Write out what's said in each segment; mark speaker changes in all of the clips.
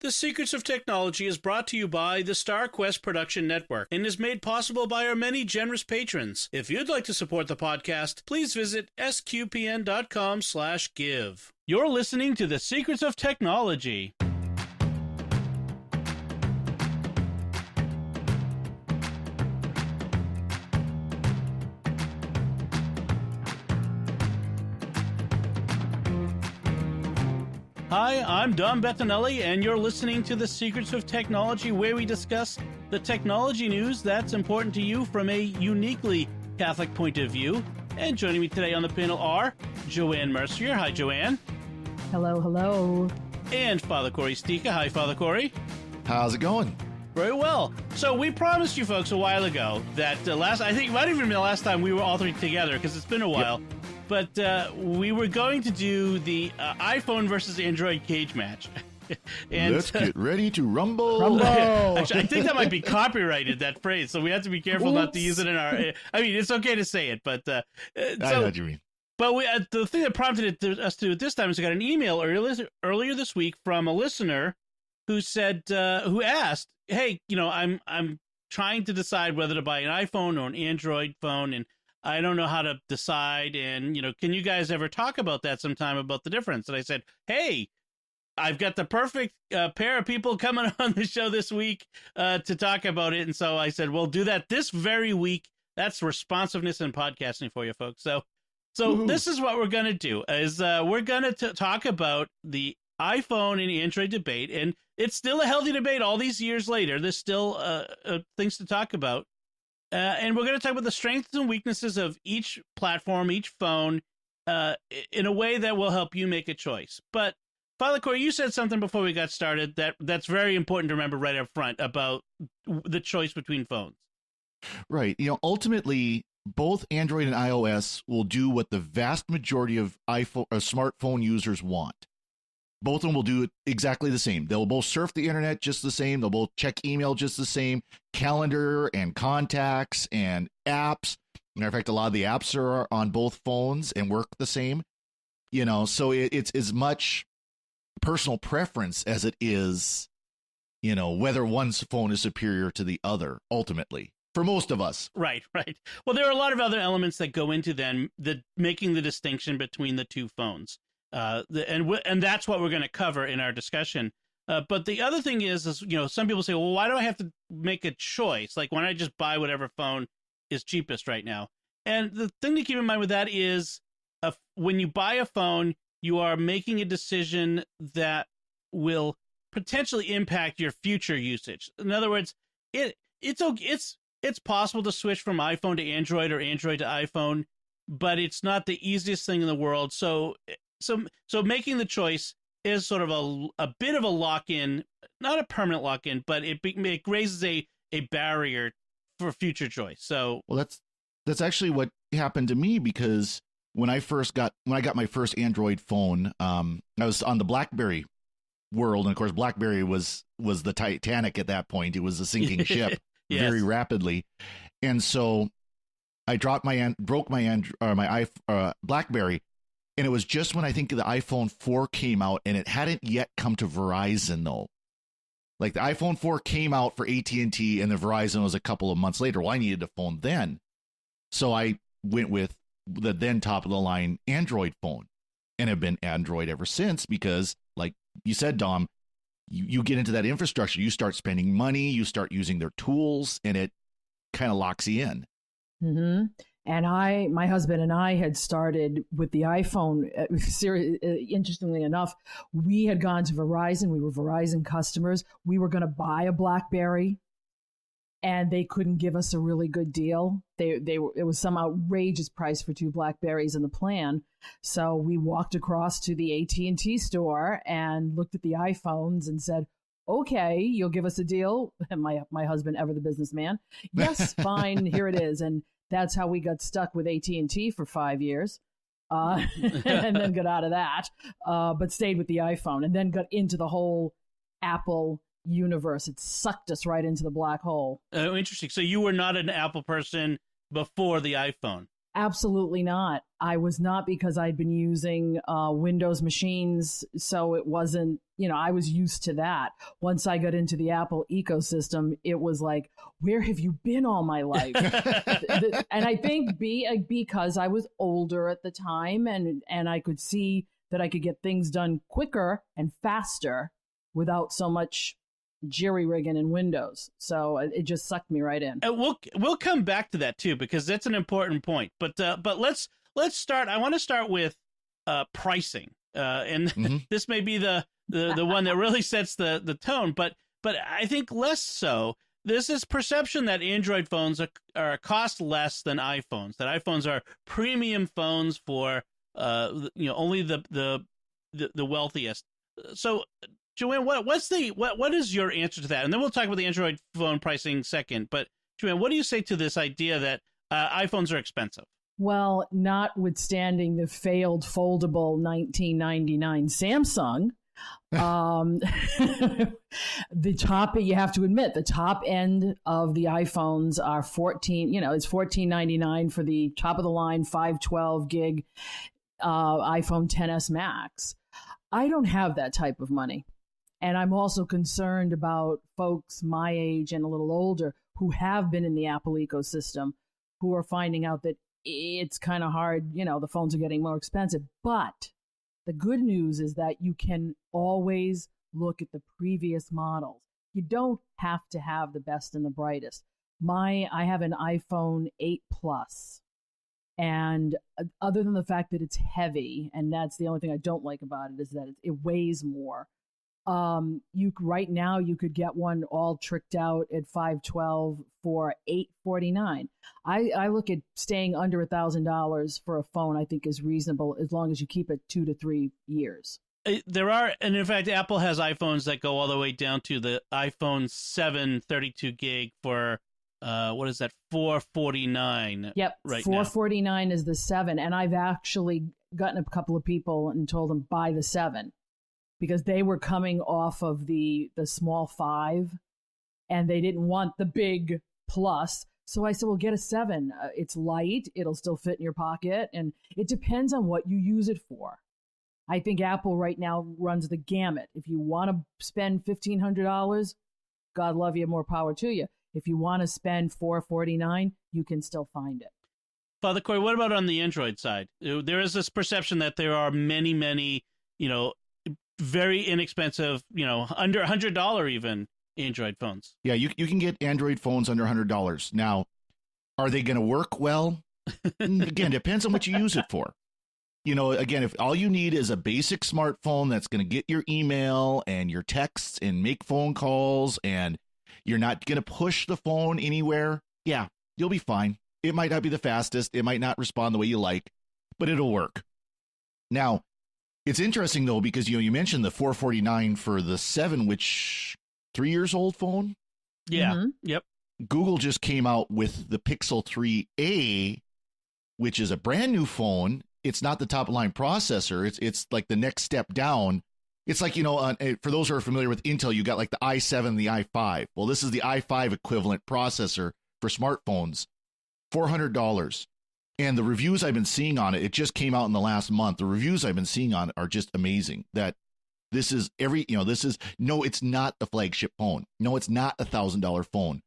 Speaker 1: The Secrets of Technology is brought to you by the StarQuest Production Network and is made possible by our many generous patrons. If you'd like to support the podcast, please visit sqpn.com/give. You're listening to The Secrets of Technology. Hi, I'm Dom Bettinelli, and you're listening to The Secrets of Technology, where we discuss the technology news that's important to you from a uniquely Catholic point of view. And joining me today on the panel are Joanne Mercier. Hi, Joanne.
Speaker 2: Hello, hello.
Speaker 1: And Father Corey Stika. Hi, Father Corey.
Speaker 3: How's it going?
Speaker 1: Very well. So we promised you folks a while ago that I think it might even been the last time we were all three together, because it's been a while. Yep. But we were going to do the iPhone versus Android cage match. And,
Speaker 3: let's get ready to rumble.
Speaker 1: Actually, I think that might be copyrighted, that phrase, so we have to be careful not to use it in our... I mean, it's okay to say it, but... I
Speaker 3: know what you mean.
Speaker 1: But the thing that prompted us to do it this time is we got an email earlier this week from a listener who said, who asked, hey, I'm trying to decide whether to buy an iPhone or an Android phone, and I don't know how to decide, and, can you guys ever talk about that sometime, about the difference? And I said, hey, I've got the perfect pair of people coming on the show this week to talk about it. And so I said, we'll do that this very week. That's responsiveness and podcasting for you folks. So This is what we're going to do, is we're going to talk about the iPhone and Android debate, and it's still a healthy debate all these years later. There's still things to talk about. And we're going to talk about the strengths and weaknesses of each platform, each phone, in a way that will help you make a choice. But, Father Corey, you said something before we got started that's very important to remember right up front about the choice between phones.
Speaker 3: Right. Ultimately, both Android and iOS will do what the vast majority of iPhone or smartphone users want. Both of them will do it exactly the same. They'll both surf the internet just the same. They'll both check email just the same. Calendar and contacts and apps. Matter of fact, a lot of the apps are on both phones and work the same. So it's as much personal preference as it is, whether one's phone is superior to the other, ultimately, for most of us.
Speaker 1: Right. Well, there are a lot of other elements that go into then making the distinction between the two phones. And that's what we're going to cover in our discussion. But the other thing is, some people say, well, why do I have to make a choice? Like, why don't I just buy whatever phone is cheapest right now? And the thing to keep in mind with that is, when you buy a phone, you are making a decision that will potentially impact your future usage. In other words, it's possible to switch from iPhone to Android or Android to iPhone, but it's not the easiest thing in the world. So making the choice is sort of a bit of a lock-in, not a permanent lock-in, but it raises a barrier for future choice. So,
Speaker 3: well, that's actually what happened to me, because when I got my first Android phone, I was on the BlackBerry world, and of course BlackBerry was the Titanic at that point. It was a sinking ship very rapidly, and so I broke my BlackBerry. And it was just when I think the iPhone 4 came out, and it hadn't yet come to Verizon, though. Like, the iPhone 4 came out for AT&T, and the Verizon was a couple of months later. Well, I needed a phone then. So I went with the then top-of-the-line Android phone, and have been Android ever since, because, like you said, Dom, you get into that infrastructure, you start spending money, you start using their tools, and it kind of locks you in.
Speaker 2: Mm-hmm. And my husband and I had started with the iPhone. Interestingly enough, we had gone to Verizon. We were Verizon customers. We were going to buy a BlackBerry, and they couldn't give us a really good deal. It was some outrageous price for two BlackBerries in the plan. So we walked across to the AT&T store and looked at the iPhones and said, okay, you'll give us a deal. And my husband, ever the businessman, yes, fine, here it is. And that's how we got stuck with AT&T for 5 years, and then got out of that, but stayed with the iPhone, and then got into the whole Apple universe. It sucked us right into the black hole.
Speaker 1: Oh, interesting. So you were not an Apple person before the iPhone?
Speaker 2: Absolutely not. I was not, because I'd been using Windows machines. So it wasn't, I was used to that. Once I got into the Apple ecosystem, it was like, where have you been all my life? And I think because I was older at the time and I could see that I could get things done quicker and faster without so much jerry-rigging in Windows. So it just sucked me right in.
Speaker 1: We'll come back to that too, because that's an important point. But let's start. I want to start with pricing, and this may be the one that really sets the tone. But I think less so. There's this perception that Android phones are cost less than iPhones. That iPhones are premium phones for only the wealthiest. So, Joanne, what is your answer to that? And then we'll talk about the Android phone pricing second. But Joanne, what do you say to this idea that iPhones are expensive?
Speaker 2: Well, notwithstanding the failed foldable 1999 Samsung, you have to admit, the top end of the iPhones are it's $14.99 for the top of the line 512 gig iPhone XS Max. I don't have that type of money. And I'm also concerned about folks my age and a little older who have been in the Apple ecosystem, who are finding out that it's kind of hard. The phones are getting more expensive. But the good news is that you can always look at the previous models. You don't have to have the best and the brightest. I have an iPhone 8 Plus. And other than the fact that it's heavy, and that's the only thing I don't like about it, is that it weighs more. Right now you could get one all tricked out at 512 for $849. I look at staying under $1,000 for a phone. I think is reasonable as long as you keep it 2 to 3 years.
Speaker 1: There are, and in fact, Apple has iPhones that go all the way down to the iPhone 7 32 gig for what is that, $449?
Speaker 2: Yep,
Speaker 1: right
Speaker 2: $449 is the 7, and I've actually gotten a couple of people and told them buy the 7. Because they were coming off of the small 5 and they didn't want the big Plus. So I said, well, get a 7. It's light. It'll still fit in your pocket. And it depends on what you use it for. I think Apple right now runs the gamut. If you want to spend $1,500, God love you, more power to you. If you want to spend $449, you can still find it.
Speaker 1: Father Corey, what about on the Android side? There is this perception that there are many, many, very inexpensive, under $100 even Android phones.
Speaker 3: Yeah, you can get Android phones under $100. Now, are they going to work well? Again, depends on what you use it for. Again, if all you need is a basic smartphone that's going to get your email and your texts and make phone calls, and you're not going to push the phone anywhere, yeah, you'll be fine. It might not be the fastest. It might not respond the way you like, but it'll work. Now, it's interesting, though, because, you mentioned the $449 for the 7, which 3 years old phone.
Speaker 1: Yeah.
Speaker 2: Mm-hmm.
Speaker 1: Yep.
Speaker 3: Google just came out with the Pixel 3a, which is a brand new phone. It's not the top of line processor. It's like the next step down. It's like, for those who are familiar with Intel, you got like the i7 and the i5. Well, this is the i5 equivalent processor for smartphones, $400. And the reviews I've been seeing on it just came out in the last month. The reviews I've been seeing on it are just amazing. That this is it's not the flagship phone. No, it's not $1,000 phone,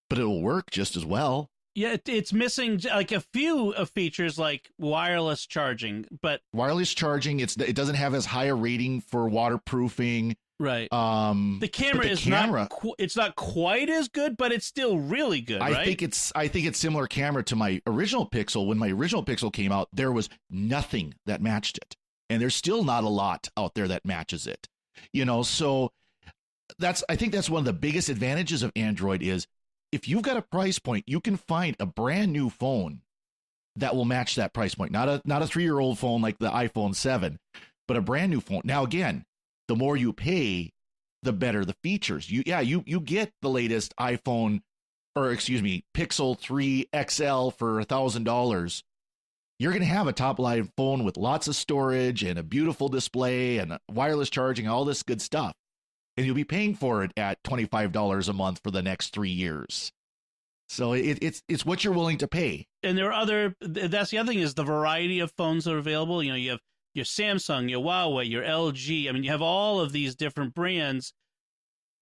Speaker 3: but it'll work just as well.
Speaker 1: Yeah, it's missing like a few of features like wireless charging, but
Speaker 3: wireless charging, it doesn't have as high a rating for waterproofing.
Speaker 1: Right. The camera is not it's not quite as good, but it's still really good.
Speaker 3: I think it's similar camera to my original Pixel. When my original Pixel came out, there was nothing that matched it, and there's still not a lot out there that matches it. So I think that's one of the biggest advantages of Android is if you've got a price point, you can find a brand new phone that will match that price point. Not a 3-year-old phone like the iPhone 7, but a brand new phone. Now again, the more you pay, the better the features. You get the latest Pixel 3 XL for $1,000. You're going to have a top line phone with lots of storage and a beautiful display and wireless charging, all this good stuff. And you'll be paying for it at $25 a month for the next 3 years. So it's what you're willing to pay.
Speaker 1: And there are that's the other thing, is the variety of phones that are available. You know, you have your Samsung, your Huawei, your LG. I mean, you have all of these different brands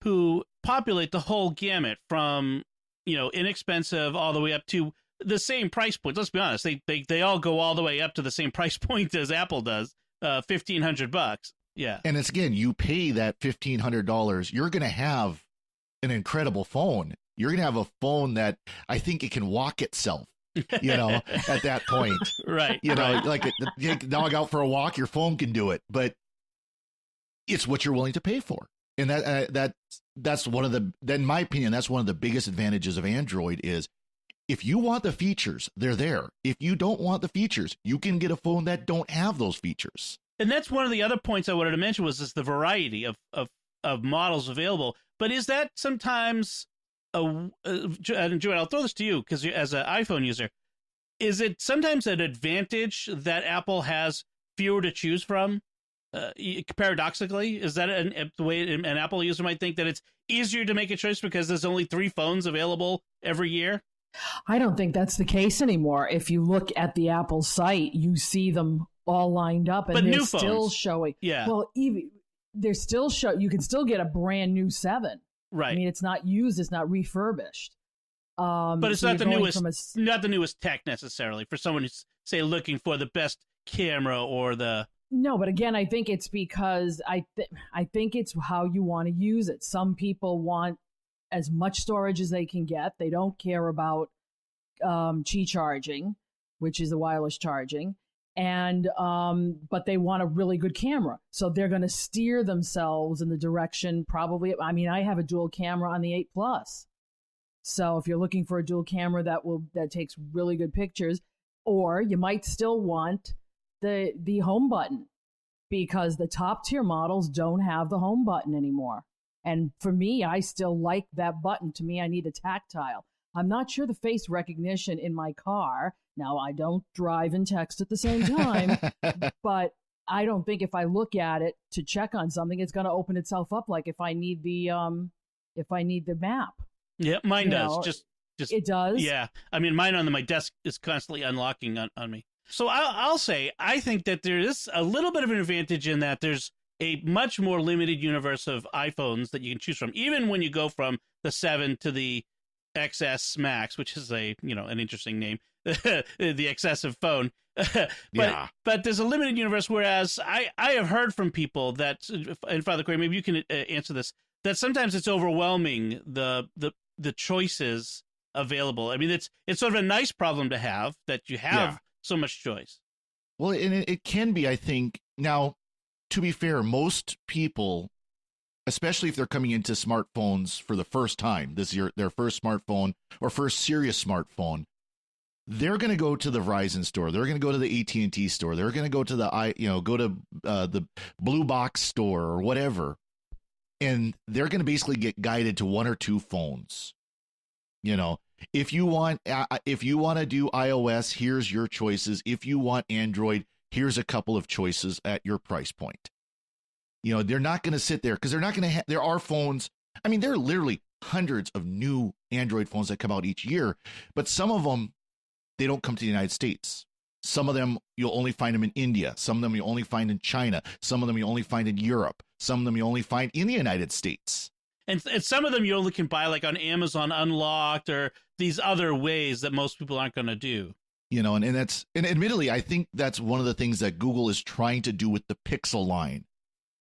Speaker 1: who populate the whole gamut from, you know, inexpensive all the way up to the same price point. Let's be honest. They all go all the way up to the same price point as Apple does, $1,500. Yeah.
Speaker 3: And it's, again, you pay that $1,500, you're going to have an incredible phone. You're going to have a phone that I think it can walk itself, you know, at that point.
Speaker 1: Right.
Speaker 3: You know,
Speaker 1: right.
Speaker 3: like take the dog out for a walk, your phone can do it, but it's what you're willing to pay for. And that's one of the, in my opinion, that's one of the biggest advantages of Android is if you want the features, they're there. If you don't want the features, you can get a phone that don't have those features.
Speaker 1: And that's one of the other points I wanted to mention was just the variety of models available. But is that sometimes and Joanne, I'll throw this to you because as an iPhone user, is it sometimes an advantage that Apple has fewer to choose from? Paradoxically, is that the way an Apple user might think, that it's easier to make a choice because there's only 3 phones available every year?
Speaker 2: I don't think that's the case anymore. If you look at the Apple site, you see them all lined up, and
Speaker 1: but
Speaker 2: they're
Speaker 1: new
Speaker 2: still
Speaker 1: phones.
Speaker 2: showing.
Speaker 1: Yeah.
Speaker 2: Well, even they're still you can still get a brand new 7.
Speaker 1: Right.
Speaker 2: I mean, it's not used, it's not refurbished.
Speaker 1: But it's
Speaker 2: so
Speaker 1: not the
Speaker 2: you're going
Speaker 1: newest, not the newest tech necessarily for someone who's, say, looking for the best camera or the.
Speaker 2: No, but again, I think it's because I think it's how you want to use it. Some people want as much storage as they can get. They don't care about Qi charging, which is the wireless charging, and but they want a really good camera, so they're going to steer themselves in the direction probably. I mean, I have a dual camera on the 8 Plus, so if you're looking for a dual camera that takes really good pictures, or you might still want the home button, because the top tier models don't have the home button anymore. And for me, I still like that button. To me, I need a tactile. I'm not sure the face recognition in my car. Now, I don't drive and text at the same time, but I don't think if I look at it to check on something, it's going to open itself up like if I need the map.
Speaker 1: Yeah, mine does.
Speaker 2: know,
Speaker 1: Just
Speaker 2: it does.
Speaker 1: Yeah, I mean, mine on my desk is constantly unlocking on me. So I'll say I think that there is a little bit of an advantage in that there's a much more limited universe of iPhones that you can choose from, even when you go from the 7 to the XS Max, which is an interesting name, the excessive phone. But there's a limited universe. Whereas I have heard from people that, and Father Corey, maybe you can answer this, that sometimes it's overwhelming the choices available. I mean, it's sort of a nice problem to have that you have so much choice.
Speaker 3: Well, and it can be, I think. Now, to be fair, most people, especially if they're coming into smartphones for the first time, this is their first smartphone or first serious smartphone, they're going to go to the Verizon store. They're going to go to the AT&T store. They're going to go to the Blue Box store or whatever, and they're going to basically get guided to 1 or 2 phones. You know, if you want to do iOS, here's your choices. If you want Android, here's a couple of choices at your price point. You know, they're not going to sit there because they're not going to there are phones. I mean, there are literally hundreds of new Android phones that come out each year, but some of them, they don't come to the United States. Some of them, you'll only find them in India. Some of them you only find in China. Some of them you only find in Europe. Some of them you only find in the United States.
Speaker 1: And some of them you only can buy like on Amazon Unlocked or these other ways that most people aren't going to do.
Speaker 3: You know, and admittedly, I think that's one of the things that Google is trying to do with the Pixel line,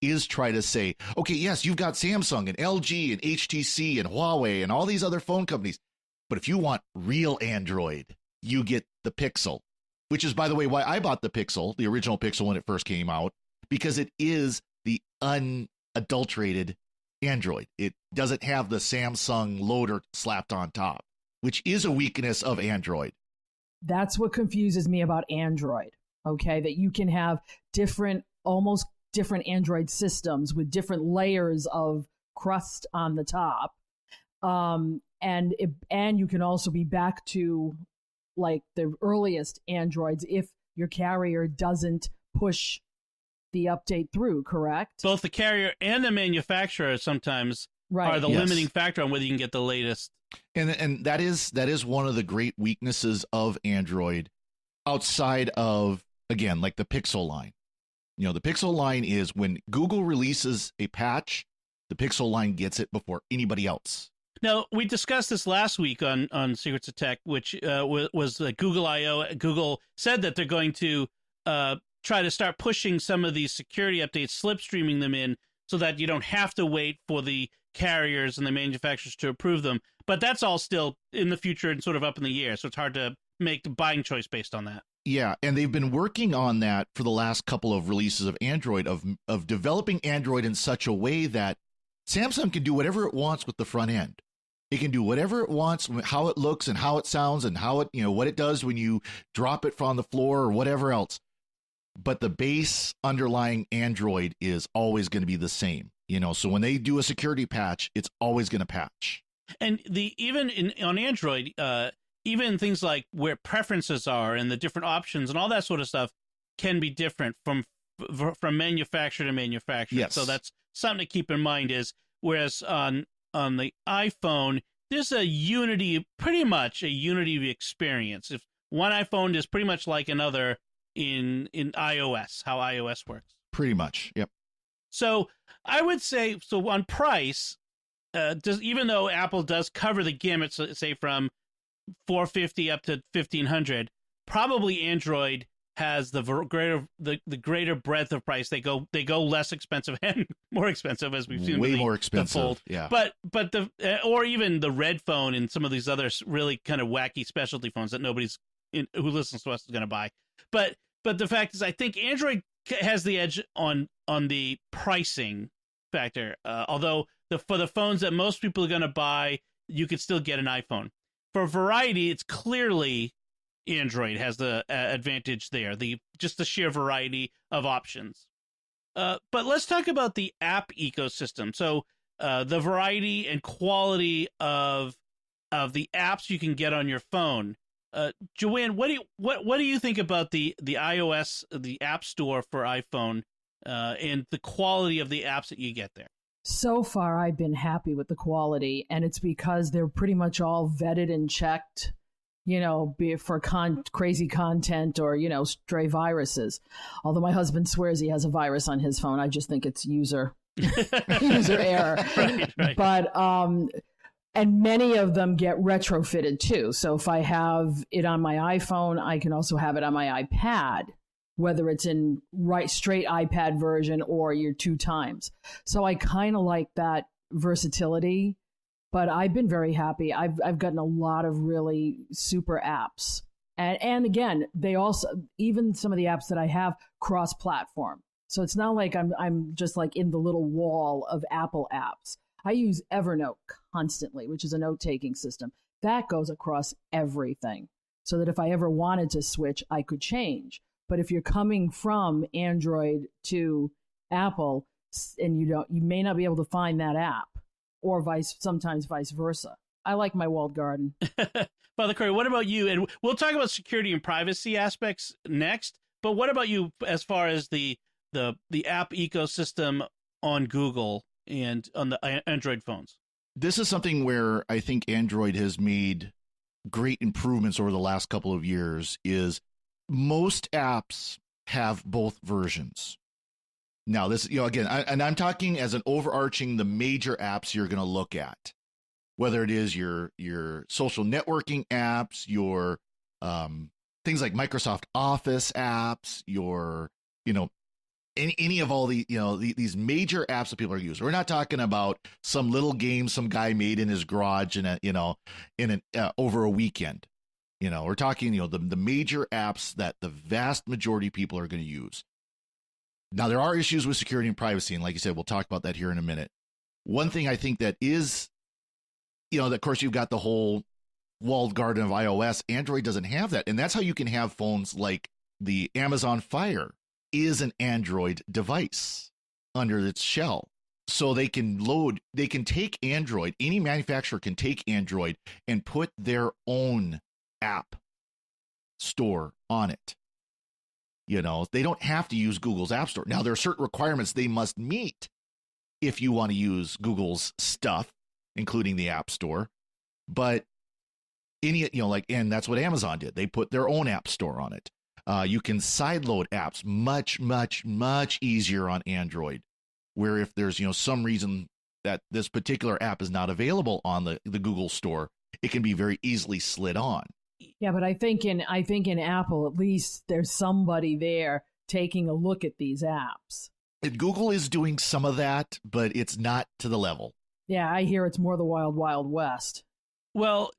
Speaker 3: is try to say, okay, yes, you've got Samsung and LG and HTC and Huawei and all these other phone companies, but if you want real Android, you get the Pixel, which is, by the way, why I bought the Pixel, the original Pixel when it first came out, because it is the unadulterated Android. It doesn't have the Samsung loader slapped on top, which is a weakness of Android.
Speaker 2: That's what confuses me about Android, okay? That you can have almost different Android systems with different layers of crust on the top. And you can also be back to like the earliest Androids if your carrier doesn't push the update through, correct?
Speaker 1: Both the carrier and the manufacturer sometimes
Speaker 2: Right.
Speaker 1: are the
Speaker 3: Yes.
Speaker 1: limiting factor on whether you can get the latest.
Speaker 3: And that is one of the great weaknesses of Android, outside of, again, like the Pixel line. You know, the Pixel line is when Google releases a patch, the Pixel line gets it before anybody else.
Speaker 1: Now, we discussed this last week on Secrets of Tech, which was Google I/O. Google said that they're going to try to start pushing some of these security updates, slipstreaming them in, so that you don't have to wait for the carriers and the manufacturers to approve them. But that's all still in the future and sort of up in the air, so it's hard to make the buying choice based on that.
Speaker 3: Yeah, and they've been working on that for the last couple of releases of Android, of developing Android in such a way that Samsung can do whatever it wants with the front end. It can do whatever it wants, how it looks and how it sounds and how it, you know, what it does when you drop it from the floor or whatever else. But the base underlying Android is always going to be the same. You know, so when they do a security patch, it's always going to patch.
Speaker 1: And on Android, even things like where preferences are and the different options and all that sort of stuff can be different from manufacturer to manufacturer.
Speaker 3: Yes.
Speaker 1: So that's something to keep in mind. Is whereas on the iPhone, there's pretty much a unity experience. If one iPhone is pretty much like another in iOS, how iOS works.
Speaker 3: Pretty much, yep.
Speaker 1: So I would say, so on price, even though Apple does cover the gamut, say from $450 up to $1,500, probably Android has the greater breadth of price. They go less expensive and more expensive, as we've seen.
Speaker 3: Way more expensive,
Speaker 1: Fold.
Speaker 3: yeah.
Speaker 1: But or even the Red phone and some of these other really kind of wacky specialty phones that nobody's who listens to us is going to buy. But the fact is, I think Android has the edge on the pricing factor. Although for the phones that most people are going to buy, you could still get an iPhone. For variety, it's clearly Android has the advantage there. Just the sheer variety of options. But let's talk about the app ecosystem. So the variety and quality of the apps you can get on your phone. Joanne, what do you think about the iOS, the App Store for iPhone, and the quality of the apps that you get there?
Speaker 2: So far, I've been happy with the quality, and it's because they're pretty much all vetted and checked, you know, be it for crazy content or, you know, stray viruses. Although my husband swears he has a virus on his phone. I just think it's user error.
Speaker 1: Right.
Speaker 2: But and many of them get retrofitted too. So if I have it on my iPhone, I can also have it on my iPad, whether it's in straight iPad version or your 2 times. So I kind of like that versatility, but I've been very happy. I've gotten a lot of really super apps. And again, they also, even some of the apps that I have, cross-platform. So it's not like I'm just like in the little wall of Apple apps. I use Evernote constantly, which is a note-taking system. That goes across everything, so that if I ever wanted to switch, I could change. But if you're coming from Android to Apple and you may not be able to find that app, or sometimes vice versa. I like my walled garden.
Speaker 1: Father Curry, what about you? And we'll talk about security and privacy aspects next. But what about you as far as the app ecosystem on Google and on the Android phones?
Speaker 3: This is something where I think Android has made great improvements over the last couple of years. Is most apps have both versions. Now, this, you know, again, I'm talking as an overarching, the major apps you're going to look at, whether it is your social networking apps, your things like Microsoft Office apps, your, you know, any of all the, you know, these major apps that people are using. We're not talking about some little game some guy made in his garage over a weekend. You know, we're talking, you know, the major apps that the vast majority of people are going to use. Now, there are issues with security and privacy, and like you said, we'll talk about that here in a minute. One thing I think that is, you know, of course, you've got the whole walled garden of iOS. Android doesn't have that, and that's how you can have phones like the Amazon Fire is an Android device under its shell. So they can take Android, any manufacturer can take Android and put their own app store on it. You know, they don't have to use Google's App Store. Now, there are certain requirements they must meet if you want to use Google's stuff, including the App Store. But and that's what Amazon did. They put their own App Store on it. You can sideload apps much, much, much easier on Android, where if there's, some reason that this particular app is not available on the Google Store, it can be very easily slid on.
Speaker 2: Yeah, but I think in Apple, at least there's somebody there taking a look at these apps.
Speaker 3: Google is doing some of that, but it's not to the level.
Speaker 2: Yeah, I hear it's more the wild, wild west.
Speaker 1: Well,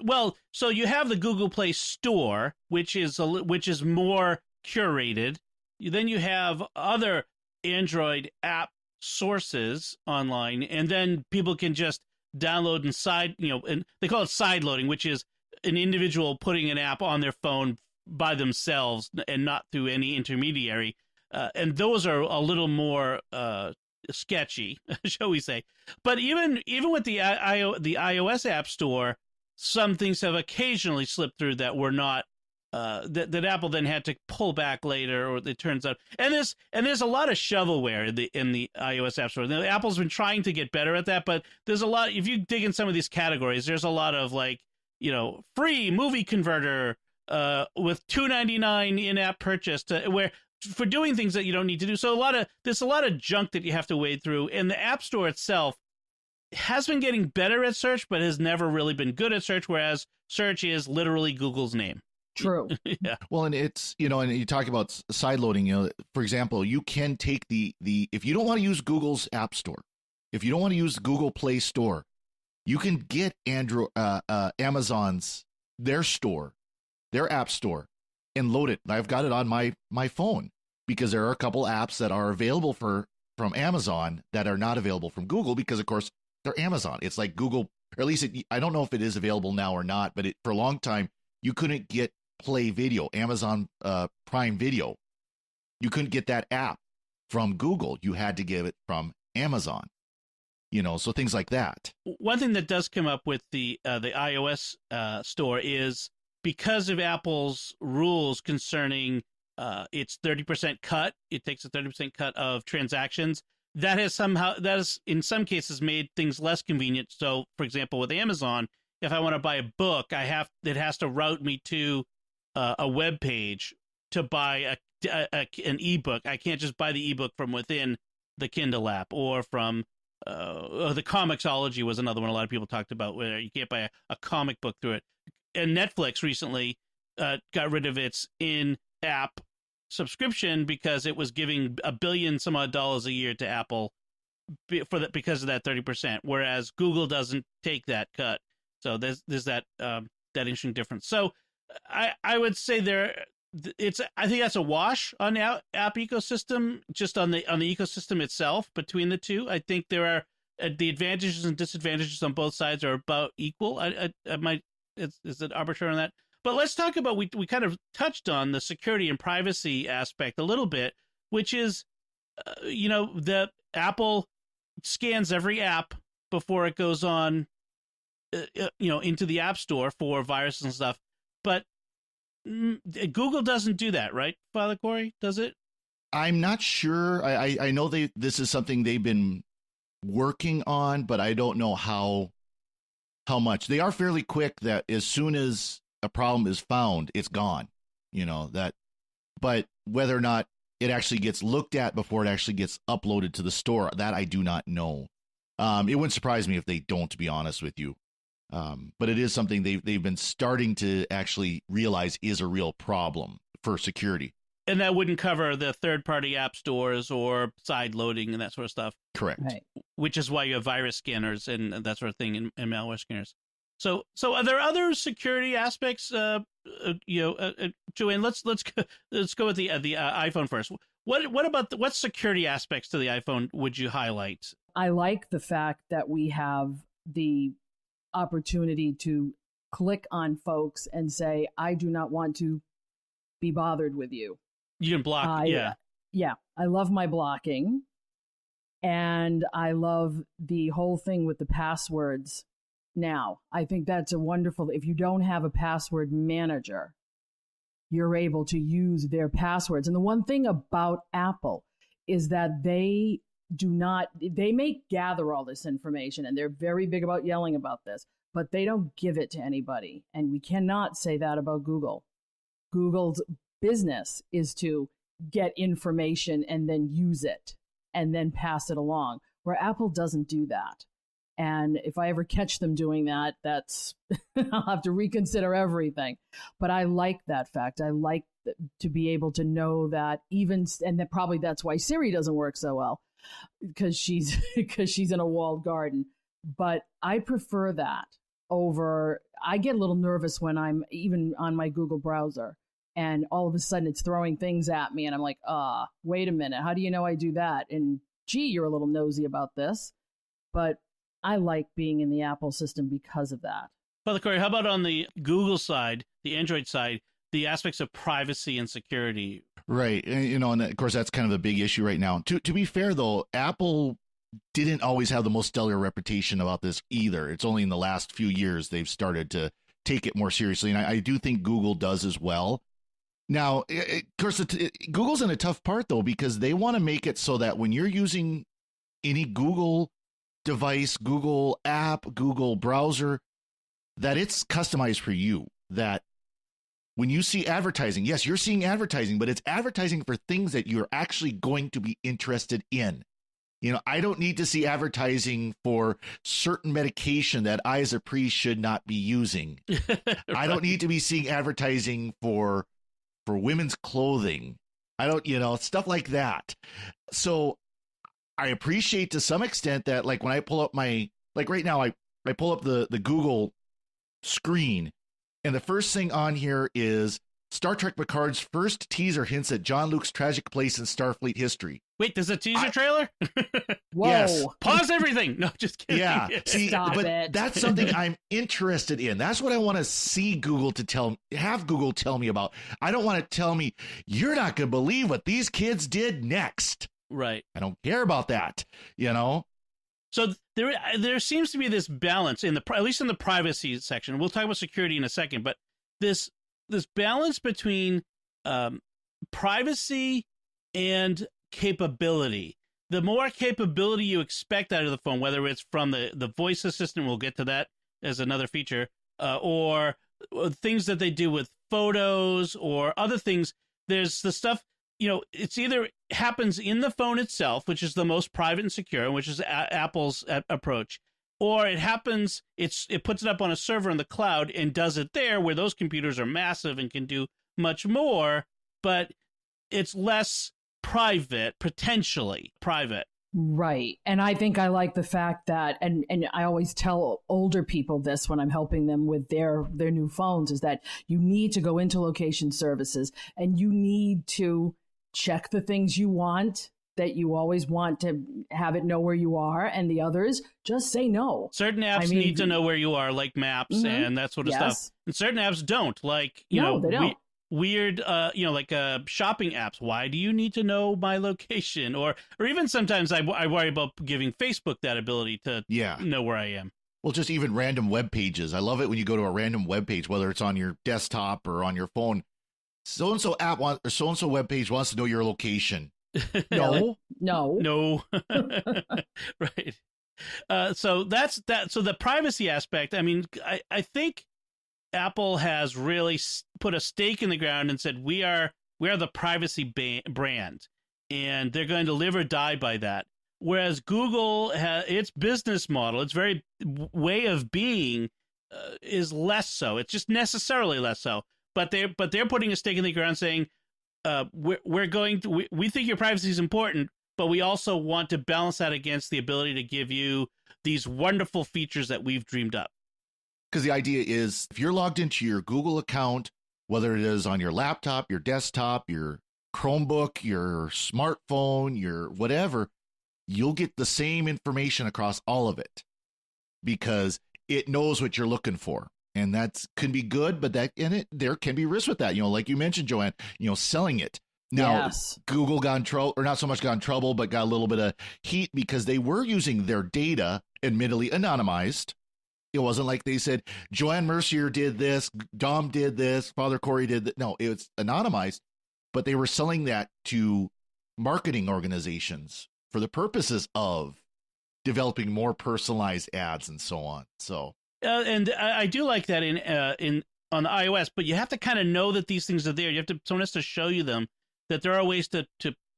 Speaker 1: so you have the Google Play Store, which is more curated. Then you have other Android app sources online, and then people can just download and they call it side loading, which is an individual putting an app on their phone by themselves and not through any intermediary. And those are a little more sketchy, shall we say? But even with the iOS App Store, some things have occasionally slipped through that were not that Apple then had to pull back later, or it turns out. And there's a lot of shovelware in the iOS App Store. Now, Apple's been trying to get better at that, but there's a lot. If you dig in some of these categories, there's a lot of free movie converter with $2.99 in-app purchase where for doing things that you don't need to do. So there's a lot of junk that you have to wade through, and the App Store itself has been getting better at search, but has never really been good at search, whereas search is literally Google's name.
Speaker 2: True.
Speaker 1: Yeah.
Speaker 3: Well, and it's, and you talk about sideloading, for example, you can take if you don't want to use Google's App Store, if you don't want to use the Google Play Store, you can get Amazon's, their App Store, and load it. I've got it on my phone because there are a couple apps that are available from Amazon that are not available from Google because, of course, they're Amazon. It's like Google, or at least I don't know if it is available now or not, but for a long time, you couldn't get Play Video, Amazon Prime Video. You couldn't get that app from Google. You had to get it from Amazon. So things like that.
Speaker 1: One thing that does come up with the iOS store is because of Apple's rules concerning its 30% cut. It takes a 30% cut of transactions. That has in some cases made things less convenient. So, for example, with Amazon, if I want to buy a book, it has to route me to a web page to buy an ebook. I can't just buy the ebook from within the Kindle app, or from the Comixology was another one a lot of people talked about, where you can't buy a comic book through it. And Netflix recently got rid of its in-app subscription because it was giving $1 billion some odd a year to Apple because of that 30%, whereas Google doesn't take that cut. So there's that interesting difference. So I would say I think that's a wash on the app ecosystem, just on the ecosystem itself between the two. I think there are the advantages and disadvantages on both sides are about equal. Is it arbitrary on that? But let's talk about, we kind of touched on the security and privacy aspect a little bit, which is, the Apple scans every app before it goes on, into the App Store for viruses and stuff. But Google doesn't do that, right, Father Corey? Does it?
Speaker 3: I'm not sure. I know this is something they've been working on, but I don't know how much. They are fairly quick that as soon as a problem is found, it's gone. But whether or not it actually gets looked at before it actually gets uploaded to the store, that I do not know. It wouldn't surprise me if they don't, to be honest with you. But it is something they've been starting to actually realize is a real problem for security.
Speaker 1: And that wouldn't cover the third-party app stores or side loading and that sort of stuff.
Speaker 3: Correct.
Speaker 2: Right.
Speaker 1: Which is why you have virus scanners and that sort of thing, and malware scanners. So are there other security aspects? Joanne, let's go with the iPhone first. What security aspects to the iPhone would you highlight?
Speaker 2: I like the fact that we have the opportunity to click on folks and say, I do not want to be bothered with you.
Speaker 1: You can block.
Speaker 2: Yeah. I love my blocking. And I love the whole thing with the passwords. Now, I think that's a wonderful, if you don't have a password manager, you're able to use their passwords. And the one thing about Apple is that they do not, they may gather all this information and they're very big about yelling about this, but they don't give it to anybody. And we cannot say that about Google. Google's business is to get information and then use it and then pass it along, where Apple doesn't do that. And if I ever catch them doing that, that's I'll have to reconsider everything. But I like that fact. I like to be able to know that even, and that probably that's why Siri doesn't work so well, because she's in a walled garden. But I prefer that over, I get a little nervous when I'm even on my Google browser and all of a sudden it's throwing things at me and I'm like, wait a minute, how do you know I do that? And gee, you're a little nosy about this. But I like being in the Apple system because of that.
Speaker 1: Father Corey, how about on the Google side, the Android side, the aspects of privacy and security?
Speaker 3: Right. And, and of course, that's kind of a big issue right now. To be fair, though, Apple didn't always have the most stellar reputation about this either. It's only in the last few years they've started to take it more seriously. And I do think Google does as well. Now, of course, Google's in a tough part, though, because they want to make it so that when you're using any Google device, Google app, Google browser, that it's customized for you. That when you see advertising, yes, you're seeing advertising, but it's advertising for things that you're actually going to be interested in. I don't need to see advertising for certain medication that I as a priest should not be using. Right. I don't need to be seeing advertising for women's clothing. I don't, stuff like that. So I appreciate to some extent that, like, when I pull up right now, I pull up the Google screen, and the first thing on here is Star Trek Picard's first teaser hints at Jean-Luc's tragic place in Starfleet history.
Speaker 1: Wait, there's a teaser trailer?
Speaker 2: Whoa.
Speaker 3: Yes.
Speaker 1: Pause everything. No, just kidding.
Speaker 3: Yeah. See,
Speaker 2: Stop
Speaker 3: but
Speaker 2: it.
Speaker 3: that's something I'm interested in. That's what I want to see Google have Google tell me about. I don't want to tell me, you're not going to believe what these kids did next.
Speaker 1: Right.
Speaker 3: I don't care about that,
Speaker 1: So there seems to be this balance at least in the privacy section. We'll talk about security in a second, but this balance between privacy and capability. The more capability you expect out of the phone, whether it's from the voice assistant, we'll get to that as another feature, or things that they do with photos or other things. There's the stuff, it's either happens in the phone itself, which is the most private and secure, which is Apple's approach, or it happens, it puts it up on a server in the cloud and does it there, where those computers are massive and can do much more, but it's less private, potentially private.
Speaker 2: Right. And I think I like the fact that, and I always tell older people this when I'm helping them with their new phones, is that you need to go into location services and you need to check the things you want, that you always want to have it know where you are, and the others just say no.
Speaker 1: Certain apps need to know where you are, like maps and that sort of stuff. And certain apps don't, like,
Speaker 2: they don't.
Speaker 1: Weird, like shopping apps. Why do you need to know my location? Or even sometimes I worry about giving Facebook that ability to know where I am.
Speaker 3: Well, just even random web pages. I love it when you go to a random web page, whether it's on your desktop or on your phone. So-and-so app or so-and-so web page wants to know your location. No.
Speaker 1: Right. So that's that. So the privacy aspect, I mean, I think Apple has really put a stake in the ground and said, we are the privacy brand, and they're going to live or die by that. Whereas Google its business model, its very way of being, is less so. It's just necessarily less so. But they're putting a stake in the ground, saying, we think your privacy is important, but we also want to balance that against the ability to give you these wonderful features that we've dreamed up.
Speaker 3: Because the idea is, if you're logged into your Google account, whether it is on your laptop, your desktop, your Chromebook, your smartphone, your whatever, you'll get the same information across all of it because it knows what you're looking for. And that can be good, but there can be risks with that. Like you mentioned, Joanne, selling it. Now, Google got in trouble, or not so much got in trouble, but got a little bit of heat because they were using their data, admittedly anonymized. It wasn't like they said, Joanne Mercier did this, Dom did this, Father Corey did that. No, it was anonymized, but they were selling that to marketing organizations for the purposes of developing more personalized ads and so on. So,
Speaker 1: and I do like that in on the iOS, but you have to kind of know that these things are there. You have to someone has to show you them, that there are ways to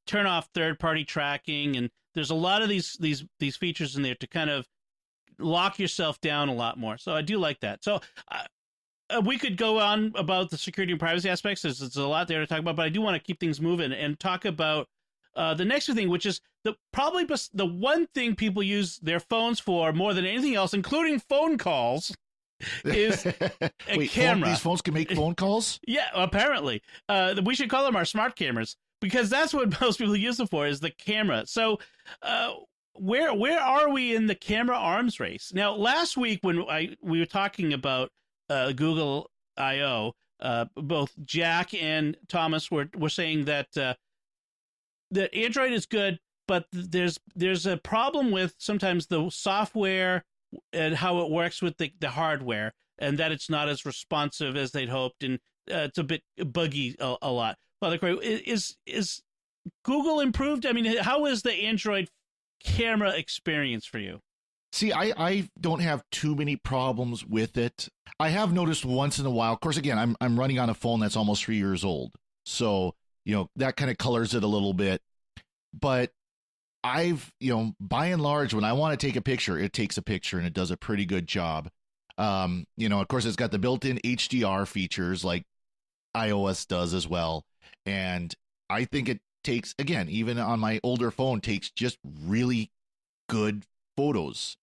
Speaker 1: turn off third-party tracking, and there's a lot of these features in there to kind of lock yourself down a lot more. So I do like that. So we could go on about the security and privacy aspects. There's a lot there to talk about, but I do want to keep things moving and talk about the next thing, which is probably the one thing people use their phones for more than anything else, including phone calls, is a camera.
Speaker 3: These phones can make phone calls?
Speaker 1: Yeah, apparently. We should call them our smart cameras, because that's what most people use it for, is the camera. So where are we in the camera arms race? Now, last week when we were talking about Google I/O, both Jack and Thomas were saying that that Android is good, but there's a problem with sometimes the software and how it works with the hardware, and that it's not as responsive as they'd hoped, and it's a bit buggy a lot. Father Craig, is Google improved? I mean, how is the Android camera experience for you?
Speaker 3: See, I don't have too many problems with it. I have noticed once in a while, of course, again, I'm running on a phone that's almost 3 years old. So, that kind of colors it a little bit. But I've, by and large, when I want to take a picture, it takes a picture and it does a pretty good job. Of course, it's got the built-in HDR features like iOS does as well. And I think it takes, again, even on my older phone, takes just really good photos,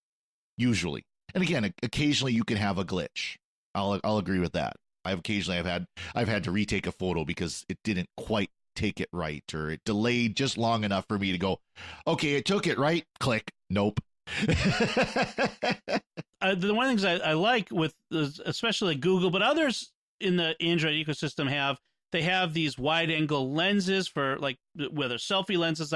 Speaker 3: usually. And again, occasionally you can have a glitch. I'll agree with that. I've had to retake a photo because it didn't quite take it right, or it delayed just long enough for me to go, okay, it took it right, click, nope.
Speaker 1: The one of the things I like with especially Google, but others in the Android ecosystem have these wide angle lenses for, like, whether selfie lenses.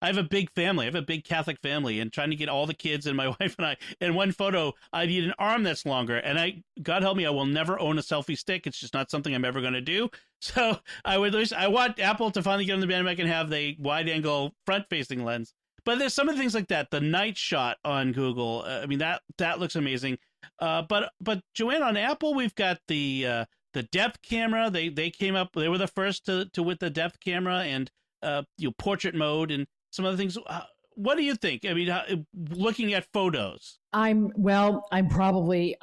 Speaker 1: I have a big family. I have a big Catholic family, and trying to get all the kids and my wife and I in one photo, I need an arm that's longer. And God help me, I will never own a selfie stick. It's just not something I'm ever going to do. So I want Apple to finally get on the bandwagon and have the wide angle front facing lens. But there's some of the things like that. The night shot on Google, I mean, that looks amazing. But Joanne, on Apple, we've got the depth camera. They came up. They were the first to with the depth camera and portrait mode and some other things. What do you think? I mean, looking at photos.
Speaker 2: I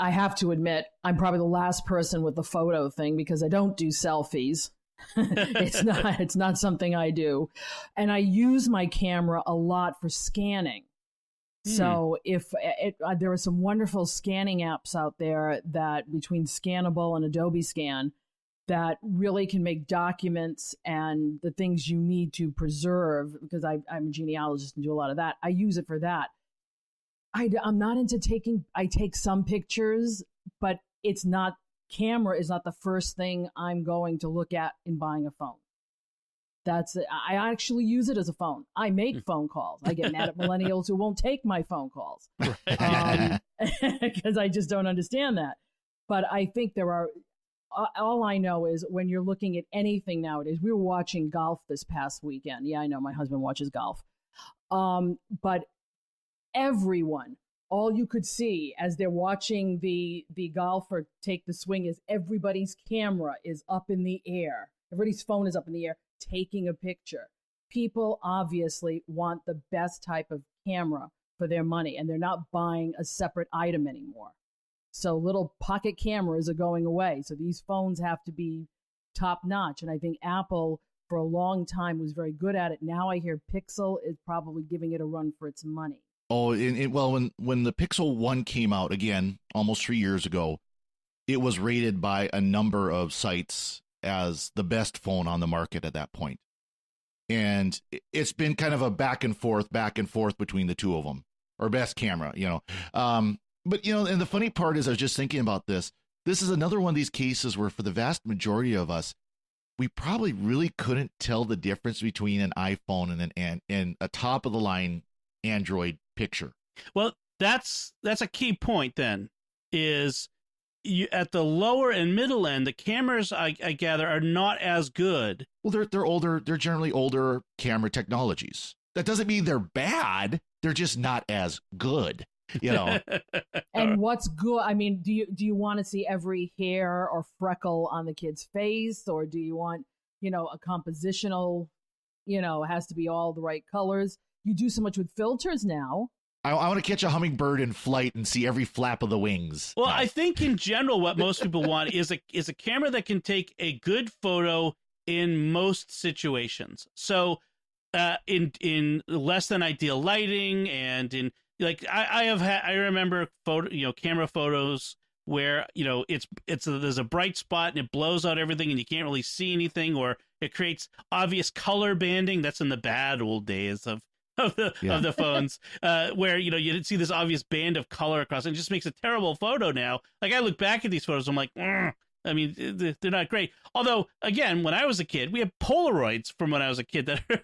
Speaker 2: have to admit, I'm probably the last person with the photo thing because I don't do selfies. It's not something I do. And I use my camera a lot for scanning. So there are some wonderful scanning apps out there that between Scannable and Adobe Scan that really can make documents and the things you need to preserve, because I'm a genealogist and do a lot of that. I use it for that. I'm not into I take some pictures, but camera is not the first thing I'm going to look at in buying a phone. I actually use it as a phone. I make phone calls. I get mad at millennials who won't take my phone calls because I just don't understand that. But I think all I know is when you're looking at anything nowadays, we were watching golf this past weekend. Yeah, I know my husband watches golf. But everyone, all you could see as they're watching the golfer take the swing is everybody's camera is up in the air. Everybody's phone is up in the air taking a picture. People obviously want the best type of camera for their money, and they're not buying a separate item anymore. So little pocket cameras are going away. So these phones have to be top notch. And I think Apple for a long time was very good at it. Now I hear Pixel is probably giving it a run for its money.
Speaker 3: Oh, when the Pixel 1 came out, again, almost 3 years ago, it was rated by a number of sites as the best phone on the market at that point. And it's been kind of a back and forth between the two of them, or best camera, But, and the funny part is I was just thinking about this. This is another one of these cases where for the vast majority of us, we probably really couldn't tell the difference between an iPhone and a top of the line Android picture.
Speaker 1: Well, that's a key point then, is you at the lower and middle end, the cameras I gather are not as good.
Speaker 3: Well, they're older. They're generally older camera technologies. That doesn't mean they're bad. They're just not as good, you know.
Speaker 2: And what's good? I mean, do you want to see every hair or freckle on the kid's face, or do you want, a compositional, it has to be all the right colors? You do so much with filters now.
Speaker 3: I want to catch a hummingbird in flight and see every flap of the wings.
Speaker 1: Well, I think in general, what most people want is a camera that can take a good photo in most situations. So, in less than ideal lighting, and in I remember camera photos where there's a bright spot and it blows out everything and you can't really see anything, or it creates obvious color banding. That's in the bad old days of the phones, where you didn't see this obvious band of color across. It just makes a terrible photo now. Like, I look back at these photos, I'm like, I mean, they're not great. Although, again, when I was a kid, we had Polaroids from when I was a kid that are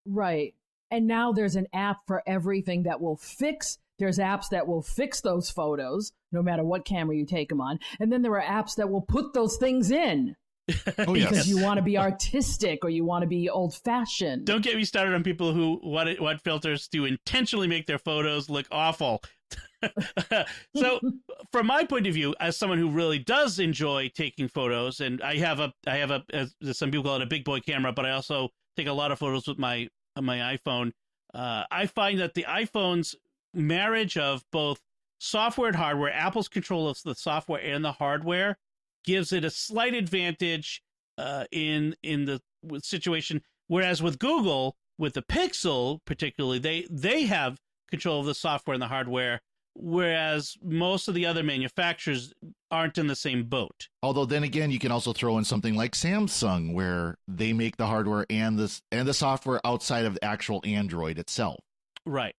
Speaker 2: right. And now there's an app for everything that will fix. There's apps that will fix those photos, no matter what camera you take them on. And then there are apps that will put those things in.
Speaker 3: Oh, yes.
Speaker 2: Because you want to be artistic or you want to be old-fashioned.
Speaker 1: Don't get me started on people who want filters to intentionally make their photos look awful. So, from my point of view, as someone who really does enjoy taking photos, and I have a as some people call it, a big boy camera, but I also take a lot of photos with my iPhone. I find that the iPhone's marriage of both software and hardware, Apple's control of the software and the hardware, gives it a slight advantage in the situation. Whereas with Google, with the Pixel particularly, they have control of the software and the hardware, whereas most of the other manufacturers aren't in the same boat.
Speaker 3: Although then again, you can also throw in something like Samsung, where they make the hardware and the software outside of the actual Android itself.
Speaker 1: Right.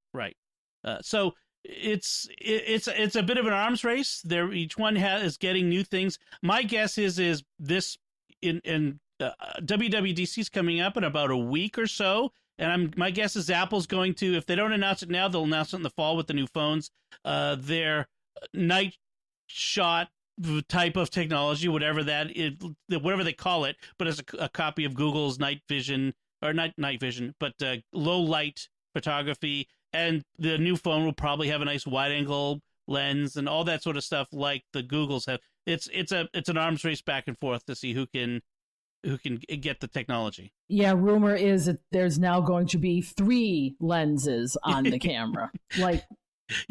Speaker 1: So it's a bit of an arms race. Each one is getting new things. My guess is this in WWDC's coming up in about a week or so, and my guess is Apple's going to, if they don't announce it now, they'll announce it in the fall with the new phones. Their night shot type of technology, whatever that is, whatever they call it, but it's a copy of Google's night vision, or not night vision, but low light photography. And the new phone will probably have a nice wide angle lens and all that sort of stuff like the Googles have. It's an arms race back and forth to see who can get the technology.
Speaker 2: Yeah, rumor is that there's now going to be 3 lenses on the camera. Like,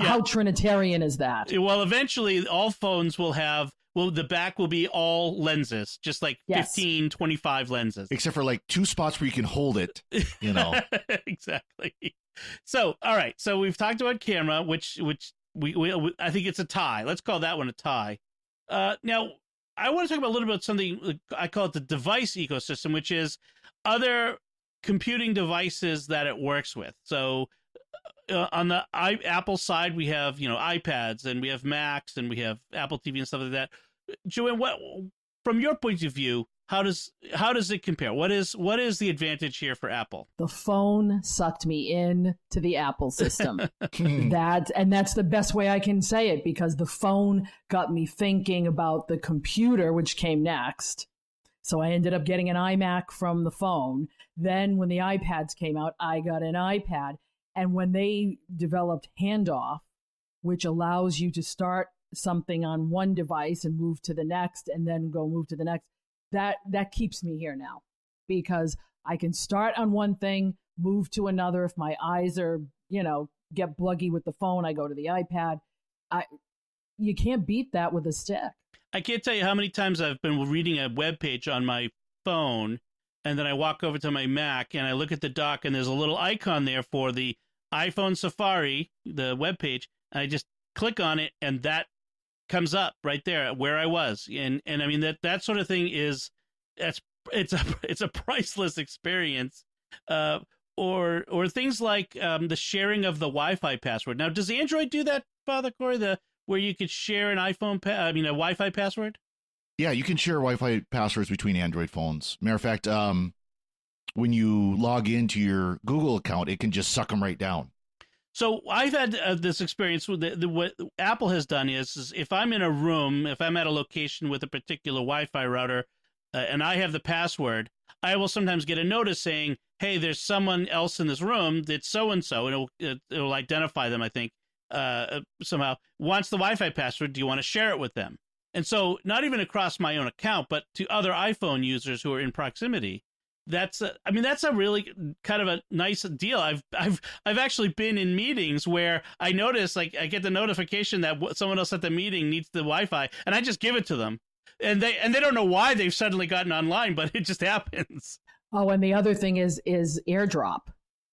Speaker 2: how Trinitarian is that?
Speaker 1: Well, eventually all phones will have, the back will be all lenses, just like 15, 25 lenses.
Speaker 3: Except for like 2 spots where you can hold it,
Speaker 1: Exactly. So, all right. So we've talked about camera, which we I think it's a tie. Let's call that one a tie. Now, I want to talk about a little bit something I call it the device ecosystem, which is other computing devices that it works with. So, on the Apple side, we have iPads, and we have Macs, and we have Apple TV and stuff like that. Joanne, what, from your point of view, how does it compare? What is the advantage here for Apple?
Speaker 2: The phone sucked me in to the Apple system. That's the best way I can say it, because the phone got me thinking about the computer, which came next. So I ended up getting an iMac from the phone. Then when the iPads came out, I got an iPad. And when they developed handoff, which allows you to start something on one device and move to the next and then move to the next, that keeps me here now, because I can start on one thing, move to another. If my eyes are, get bluggy with the phone, I go to the iPad. You can't beat that with a stick.
Speaker 1: I can't tell you how many times I've been reading a web page on my phone, and then I walk over to my Mac and I look at the dock, and there's a little icon there for the iPhone Safari, the web page, and I just click on it, and that comes up right there where I was. And I mean, that sort of thing it's a priceless experience. Or things like the sharing of the Wi-Fi password. Now, does Android do that, Father Corey? Where you could share an a Wi-Fi password?
Speaker 3: Yeah, you can share Wi-Fi passwords between Android phones. Matter of fact, when you log into your Google account, it can just suck them right down.
Speaker 1: So I've had this experience with what Apple has done is if I'm in a room, if I'm at a location with a particular Wi-Fi router, and I have the password, I will sometimes get a notice saying, hey, there's someone else in this room that's so-and-so, and it'll identify them, I think, somehow. Wants the Wi-Fi password. Do you want to share it with them? And so not even across my own account, but to other iPhone users who are in proximity. That's a really kind of a nice deal. I've actually been in meetings where I notice, like, I get the notification that someone else at the meeting needs the Wi-Fi, and I just give it to them, and they don't know why they've suddenly gotten online, but it just happens.
Speaker 2: Oh, and the other thing is AirDrop,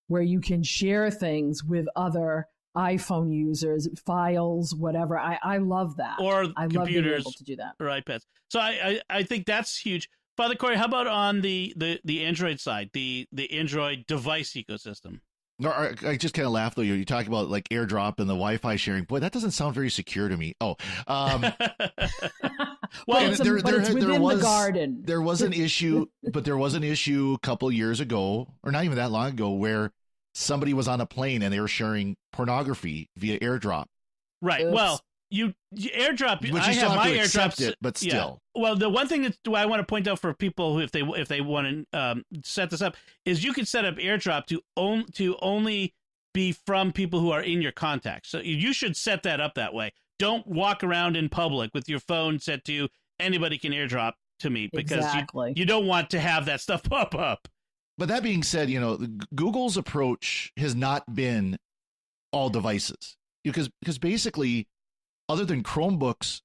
Speaker 2: where you can share things with other iPhone users, files, whatever. I love that.
Speaker 1: Or
Speaker 2: I
Speaker 1: computers,
Speaker 2: love being able to do that.
Speaker 1: or iPads. So I think that's huge. Father Corey, how about on the Android side, the Android device ecosystem?
Speaker 3: No, I just kind of laugh though. You talk about like AirDrop and the Wi-Fi sharing. Boy, that doesn't sound very secure to me. Oh,
Speaker 1: Well,
Speaker 2: it's within the garden.
Speaker 3: There was an issue, but there was an issue a couple years ago, or not even that long ago, where somebody was on a plane and they were sharing pornography via AirDrop.
Speaker 1: Right.
Speaker 2: Oops.
Speaker 1: Well, you AirDrop.
Speaker 3: But you
Speaker 1: I
Speaker 3: still
Speaker 1: have
Speaker 3: have
Speaker 1: my
Speaker 3: to accept
Speaker 1: AirDrops.
Speaker 3: it, but still.
Speaker 1: Yeah. Well, the one thing that I want to point out for people who, if they want to set this up, is you can set up AirDrop to only be from people who are in your contacts. So you should set that up that way. Don't walk around in public with your phone set to anybody can AirDrop to me, because
Speaker 2: Exactly.
Speaker 1: you don't want to have that stuff pop up.
Speaker 3: But that being said, Google's approach has not been all devices, because basically, other than Chromebooks,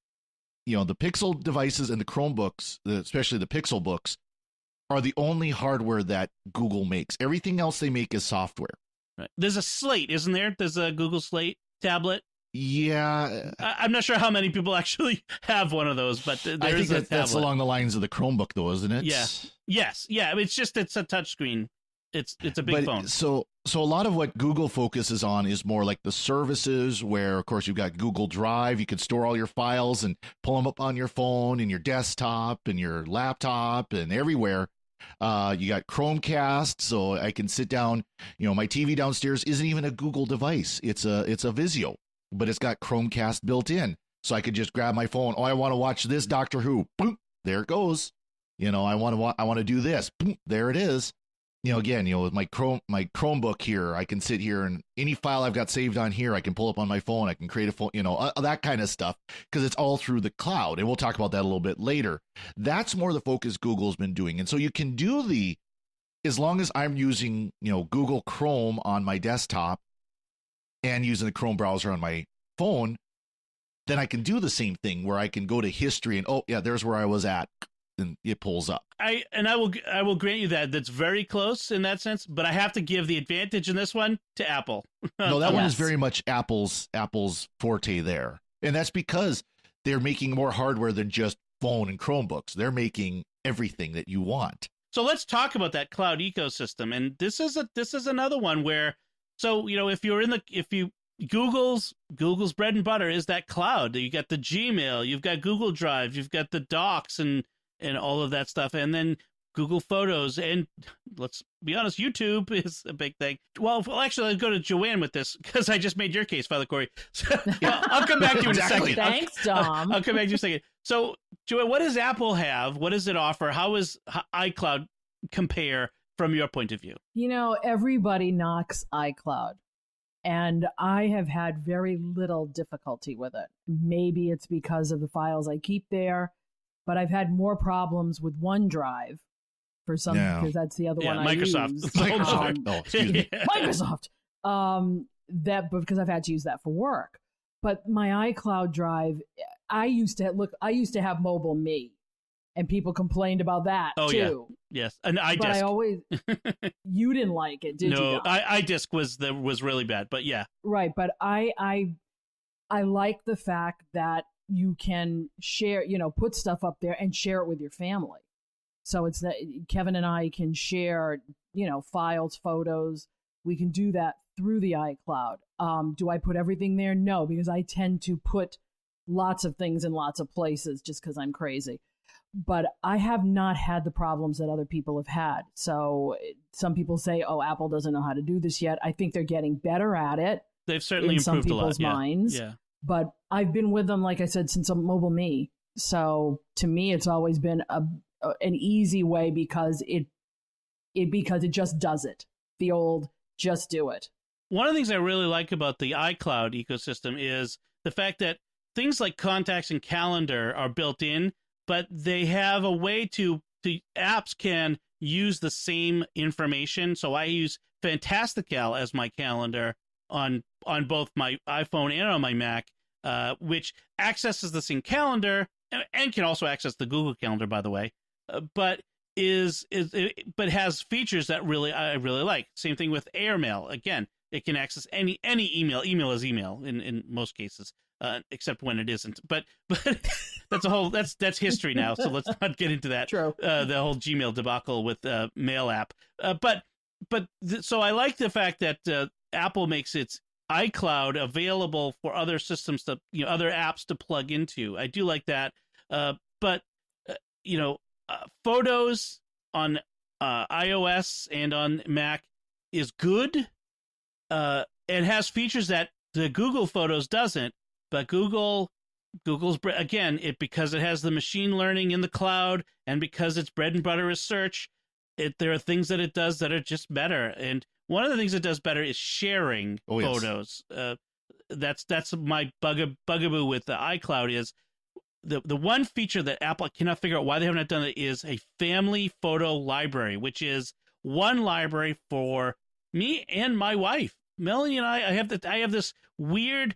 Speaker 3: the Pixel devices and the Chromebooks, especially the Pixel books, are the only hardware that Google makes. Everything else they make is software.
Speaker 1: Right. There's a Slate, isn't there? There's a Google Slate tablet.
Speaker 3: Yeah.
Speaker 1: I'm not sure how many people actually have one of those, but there
Speaker 3: I
Speaker 1: is
Speaker 3: think
Speaker 1: a tablet.
Speaker 3: that's along the lines of the Chromebook, though, isn't it?
Speaker 1: Yeah. Yes. Yeah. It's a touchscreen. It's a big phone.
Speaker 3: So a lot of what Google focuses on is more like the services, where, of course, you've got Google Drive. You can store all your files and pull them up on your phone and your desktop and your laptop and everywhere. You got Chromecast, so I can sit down. My TV downstairs isn't even a Google device. It's a Vizio, but it's got Chromecast built in. So I could just grab my phone. Oh, I want to watch this Doctor Who. Boom, there it goes. I want to do this. Boom, there it is. Again, with my Chromebook here, I can sit here and any file I've got saved on here, I can pull up on my phone. I can create a phone, that kind of stuff, because it's all through the cloud. And we'll talk about that a little bit later. That's more the focus Google's been doing. And so you can do as long as I'm using, Google Chrome on my desktop and using the Chrome browser on my phone, then I can do the same thing where I can go to history and, oh yeah, there's where I was at. And it pulls up.
Speaker 1: I will grant you that's very close in that sense, but I have to give the advantage in this one to Apple.
Speaker 3: No, that one is very much Apple's forte there. And that's because they're making more hardware than just phone and Chromebooks. They're making everything that you want.
Speaker 1: So let's talk about that cloud ecosystem. And this is another one where, so, Google's bread and butter is that cloud. You got the Gmail, you've got Google Drive, you've got the Docs and all of that stuff. And then Google Photos, and let's be honest, YouTube is a big thing. Well, actually, let's go to Joanne with this, because I just made your case, Father Corey. So, I'll come back to you in a second.
Speaker 2: Thanks, Dom.
Speaker 1: I'll come back to you in a second. So, Joanne, what does Apple have? What does it offer? How is iCloud compare from your point of view?
Speaker 2: Everybody knocks iCloud, and I have had very little difficulty with it. Maybe it's because of the files I keep there, but I've had more problems with OneDrive for some, because that's the other one I
Speaker 1: Microsoft.
Speaker 2: use.
Speaker 3: Excuse me.
Speaker 2: Microsoft. Because I've had to use that for work. But my iCloud drive, I used to have Mobile Me, and people complained about that too.
Speaker 1: Yeah. Yes, and iDisk.
Speaker 2: But I always, you didn't like it, did you?
Speaker 1: No, iDisk was really bad, but yeah.
Speaker 2: Right, but I like the fact that you can share, put stuff up there and share it with your family. So it's that Kevin and I can share, files, photos. We can do that through the iCloud. Do I put everything there? No, because I tend to put lots of things in lots of places just because I'm crazy. But I have not had the problems that other people have had. So some people say, oh, Apple doesn't know how to do this yet. I think they're getting better at it.
Speaker 1: They've certainly
Speaker 2: in some
Speaker 1: improved
Speaker 2: people's
Speaker 1: a lot.
Speaker 2: minds.
Speaker 1: Yeah.
Speaker 2: But I've been with them, like I said, since Mobile Me. So to me, it's always been an easy way, because because it just does it. The old just do it.
Speaker 1: One of the things I really like about the iCloud ecosystem is the fact that things like contacts and calendar are built in, but they have a way to apps can use the same information. So I use Fantastical as my calendar on both my iPhone and on my Mac, which accesses the same calendar and can also access the Google Calendar, by the way, but but has features that I really like. Same thing with Airmail. Again, it can access any email. Email is email in most cases, except when it isn't. But that's history now. So let's not get into that.
Speaker 2: True.
Speaker 1: The whole Gmail debacle with Mail app. So I like the fact that Apple makes its iCloud available for other systems to, other apps to plug into. I do like that. Photos on iOS and on Mac is good. It has features that the Google Photos doesn't, but Google's again, because it has the machine learning in the cloud and because its bread and butter is search, there are things that it does that are just better. And one of the things it does better is sharing photos. That's my bugaboo with the iCloud is the one feature that Apple cannot figure out why they haven't done it is a family photo library, which is one library for me and my wife. Melanie and I have this weird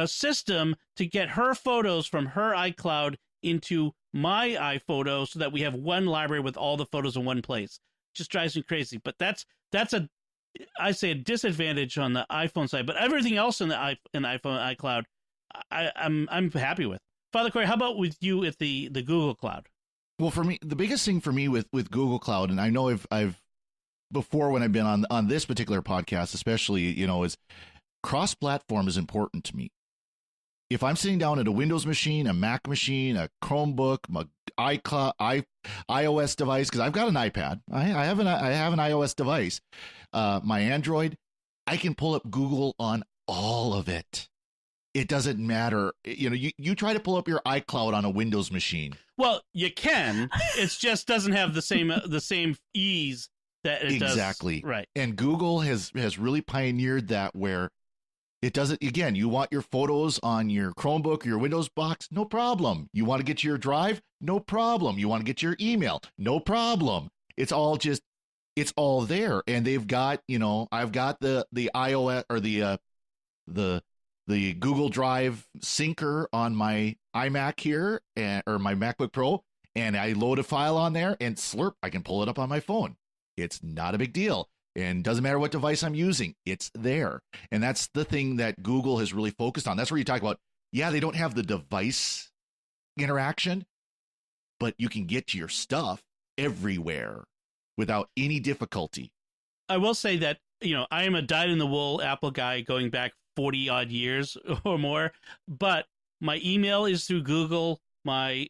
Speaker 1: system to get her photos from her iCloud into my iPhoto so that we have one library with all the photos in one place. Just drives me crazy. But that's I say a disadvantage on the iPhone side. But everything else in the iPhone iCloud, I'm happy with. Father Corey, how about with you at the Google Cloud?
Speaker 3: Well, for me, the biggest thing for me with Google Cloud, and I know I've before when I've been on this particular podcast, especially, is cross-platform is important to me. If I'm sitting down at a Windows machine, a Mac machine, a Chromebook, my iOS device, because I've got an iPad, I have an iOS device, my Android, I can pull up Google on all of it. It doesn't matter. You try to pull up your iCloud on a Windows machine.
Speaker 1: Well, you can. It just doesn't have the same ease that it does.
Speaker 3: Exactly.
Speaker 1: Right.
Speaker 3: And Google has really pioneered that where it doesn't, again, you want your photos on your Chromebook or your Windows box, no problem. You want to get to your drive, no problem. You want to get to your email, no problem. It's all there. And they've got, I've got the iOS or the Google Drive syncer on my iMac here or my MacBook Pro, and I load a file on there and slurp, I can pull it up on my phone. It's not a big deal. And doesn't matter what device I'm using, it's there. And that's the thing that Google has really focused on. That's where you talk about, they don't have the device interaction, but you can get to your stuff everywhere without any difficulty.
Speaker 1: I will say that, I am a dyed-in-the-wool Apple guy going back 40-odd years or more, but my email is through Google. My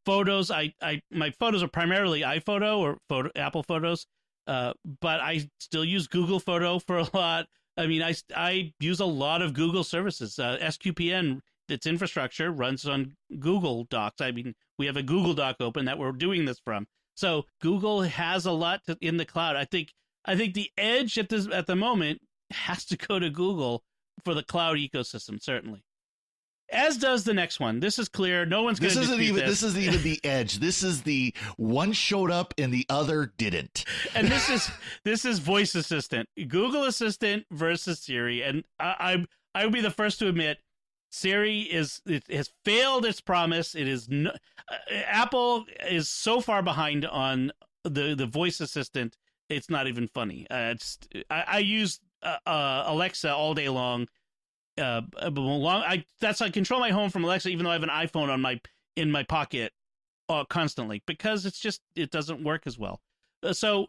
Speaker 1: photos, my photos are primarily iPhoto or Apple Photos. But I still use Google Photo for a lot. I mean, I use a lot of Google services. SQPN, its infrastructure runs on Google Docs. I mean, we have a Google Doc open that we're doing this from. So Google has a lot in the cloud. I think the edge at the moment has to go to Google for the cloud ecosystem, certainly. As does the next one. This is clear. No one's going to dispute this.
Speaker 3: This isn't even the edge. This is the one showed up and the other didn't.
Speaker 1: And this is voice assistant, Google Assistant versus Siri. And I would be the first to admit Siri has failed its promise. It is Apple is so far behind on the voice assistant. It's not even funny. I use Alexa all day long. I control my home from Alexa, even though I have an iPhone in my pocket constantly, because it doesn't work as well. So,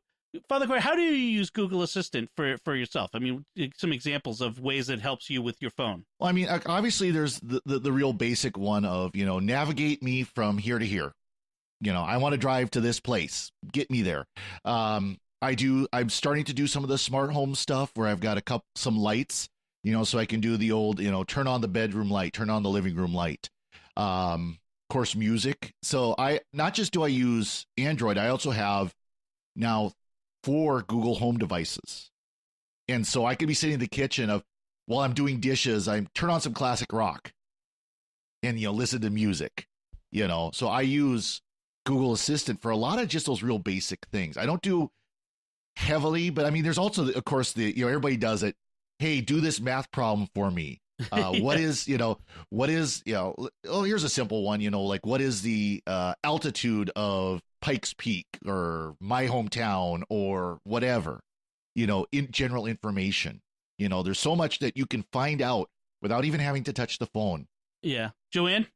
Speaker 1: Father Corey, how do you use Google Assistant for yourself? I mean, some examples of ways it helps you with your phone.
Speaker 3: Well, I mean, obviously there's the real basic one of, navigate me from here to here. I want to drive to this place. Get me there. I'm starting to do some of the smart home stuff where I've got some lights, so I can do the old, turn on the bedroom light, turn on the living room light. Of course, music. So not just do I use Android, I also have now for Google Home devices. And so I could be sitting in the kitchen while I'm doing dishes, I turn on some classic rock and, listen to music, So I use Google Assistant for a lot of just those real basic things. I don't do heavily, but I mean, there's also, of course, everybody does it. Hey, do this math problem for me. What is, here's a simple one, like what is the altitude of Pikes Peak or my hometown or whatever, in general information. There's so much that you can find out without even having to touch the phone.
Speaker 1: Yeah. Joanne?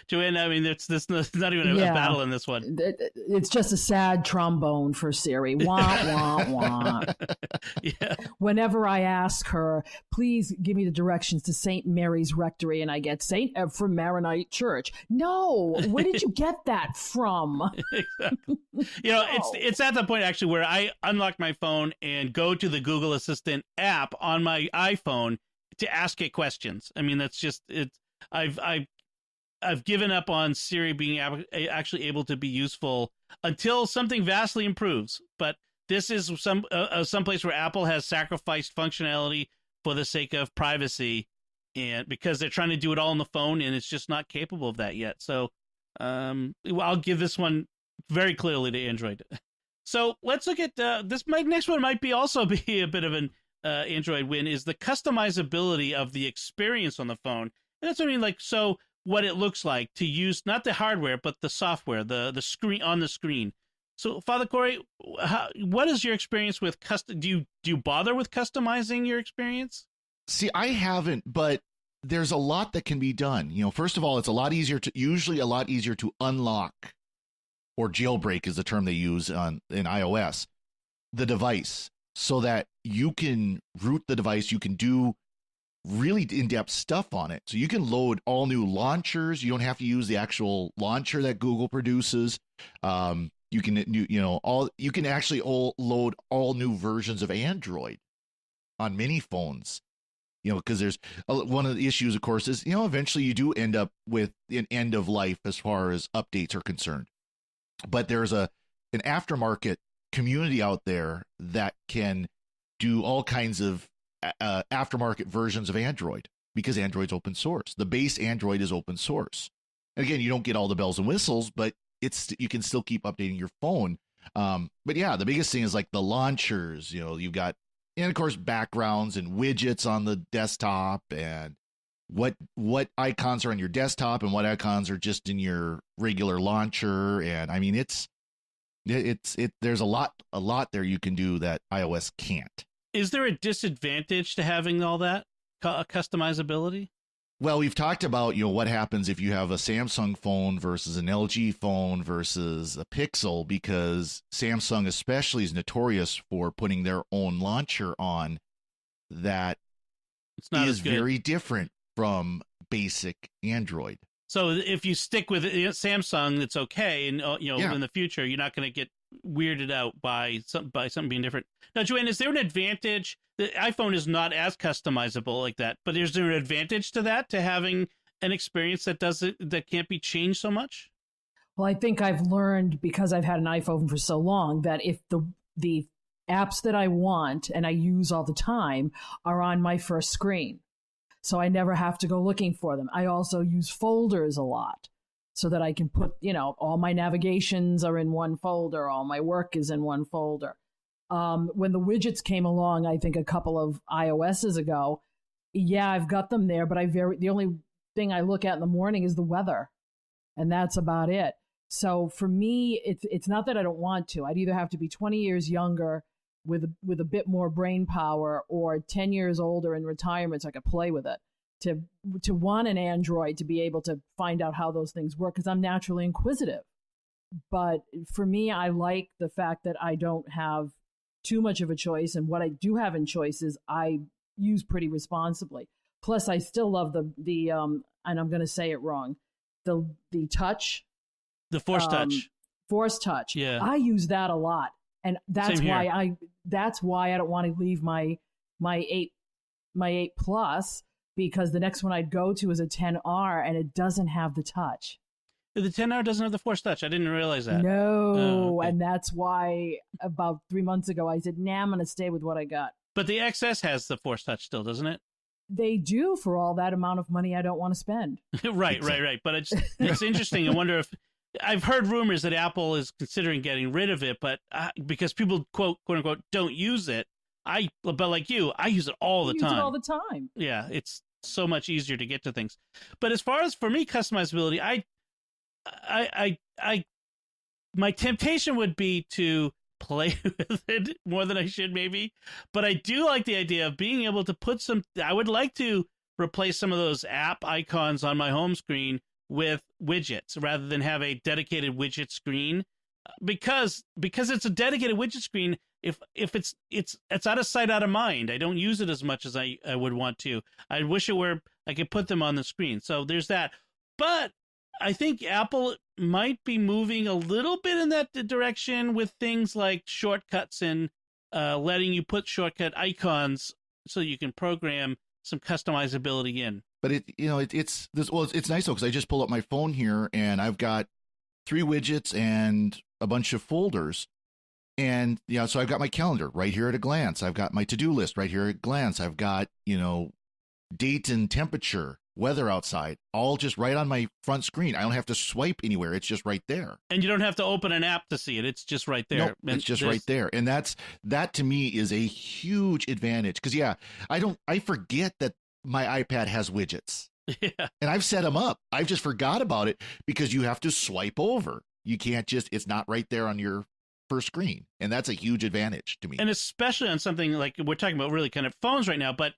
Speaker 1: Joanne, I mean, it's not even a battle in this one.
Speaker 2: It's just a sad trombone for Siri. Wah, wah, wah.
Speaker 1: Yeah.
Speaker 2: Whenever I ask her, please give me the directions to St. Mary's Rectory, and I get St. Ephraim Maronite Church. No, where did you get that from?
Speaker 1: Exactly. It's at the point, actually, where I unlock my phone and go to the Google Assistant app on my iPhone to ask it questions. I mean, that's just it. I've given up on Siri being actually able to be useful until something vastly improves. But this is some place where Apple has sacrificed functionality for the sake of privacy, and because they're trying to do it all on the phone, and it's just not capable of that yet. So I'll give this one very clearly to Android. So let's look at this. My next one might also be a bit of an Android win, is the customizability of the experience on the phone. And that's what I mean, so what it looks like to use, not the hardware, but the software, the screen on the screen. So, Father Corey, what is your experience with do you bother with customizing your experience?
Speaker 3: See, I haven't, but there's a lot that can be done. First of all, it's usually a lot easier to unlock, or jailbreak is the term they use in iOS, the device, so that you can root the device. You can do really in-depth stuff on it. So you can load all new launchers. You don't have to use the actual launcher that Google produces. You can you can actually load all new versions of Android on many phones. Because there's one of the issues, of course, is eventually you do end up with an end of life as far as updates are concerned. But there's an aftermarket community out there that can do all kinds of aftermarket versions of Android, because Android's open source. The base Android is open source. And again, you don't get all the bells and whistles, but you can still keep updating your phone. But yeah, the biggest thing is like the launchers. You've got, and of course, backgrounds and widgets on the desktop, and what icons are on your desktop and what icons are just in your regular launcher. And I mean, there's a lot there you can do that iOS can't.
Speaker 1: Is there a disadvantage to having all that customizability?
Speaker 3: Well, we've talked about, what happens if you have a Samsung phone versus an LG phone versus a Pixel, because Samsung especially is notorious for putting their own launcher on that is very different from basic Android.
Speaker 1: So if you stick with Samsung, it's okay, and in the future you're not going to get weirded out by something being different. Now, Joanne, is there an advantage? The iPhone is not as customizable like that, but is there an advantage to that, to having an experience that can't be changed so much?
Speaker 2: Well, I think I've learned, because I've had an iPhone for so long, that if the apps that I want and I use all the time are on my first screen, so I never have to go looking for them. I also use folders a lot, so that I can put, all my navigations are in one folder, all my work is in one folder. When the widgets came along, I think a couple of iOSs ago, yeah, I've got them there, but the only thing I look at in the morning is the weather, and that's about it. So for me, it's not that I don't want to. I'd either have to be 20 years younger with a bit more brain power, or 10 years older in retirement so I could play with it, to want an Android to be able to find out how those things work, because I'm naturally inquisitive. But for me, I like the fact that I don't have too much of a choice, and what I do have in choices, I use pretty responsibly. Plus, I still love the and I'm going to say it wrong, the touch,
Speaker 1: the force
Speaker 2: touch.
Speaker 1: Yeah,
Speaker 2: I use that a lot, and that's why I don't want to leave my 8 Plus, because the next one I'd go to is a 10R, and it doesn't have the touch.
Speaker 1: The 10R doesn't have the Force Touch. I didn't realize that.
Speaker 2: No,
Speaker 1: okay.
Speaker 2: and that's why about 3 months ago I said, "Nah, I'm going to stay with what I got."
Speaker 1: But the XS has the Force Touch still, doesn't it?
Speaker 2: They do for all that amount of money I don't want to spend.
Speaker 1: Right. But it's interesting. I wonder if I've heard rumors that Apple is considering getting rid of it, but because people quote unquote don't use it, but like you, I use it all the time.
Speaker 2: Use it all the time.
Speaker 1: Yeah, it's so much easier to get to things. But as far as for me customizability, I my temptation would be to play with it more than I should maybe, but I do like the idea of being able to put I would like to replace some of those app icons on my home screen with widgets rather than have a dedicated widget screen, because it's a dedicated widget screen. If it's out of sight, out of mind. I don't use it as much as I would want to. I wish it were I could put them on the screen. So there's that. But I think Apple might be moving a little bit in that direction with things like shortcuts and letting you put shortcut icons so you can program some customizability in.
Speaker 3: But it's nice though, because I just pull up my phone here and I've got 3 widgets and a bunch of folders. And so I've got my calendar right here at a glance. I've got my to-do list right here at a glance. I've got, date and temperature, weather outside, all just right on my front screen. I don't have to swipe anywhere. It's just right there.
Speaker 1: And you don't have to open an app to see it. It's just right there.
Speaker 3: Nope, it's just right there. And that to me is a huge advantage. Because I forget that my iPad has widgets.
Speaker 1: Yeah.
Speaker 3: And I've set them up. I've just forgot about it because you have to swipe over. You can't it's not right there on your first screen. And that's a huge advantage to me.
Speaker 1: And especially on something like we're talking about really kind of phones right now, but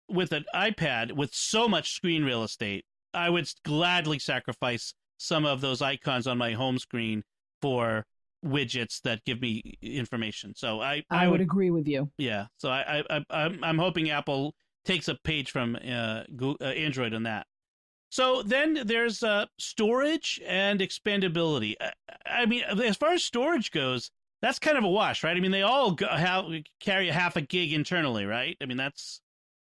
Speaker 1: with an iPad with so much screen real estate, I would gladly sacrifice some of those icons on my home screen for widgets that give me information. So I
Speaker 2: would agree with you.
Speaker 1: Yeah. So I'm hoping Apple takes a page from Android on that. So then there's storage and expandability. I mean, as far as storage goes, that's kind of a wash, right? I mean, they all carry a half a gig internally, right? I mean, that's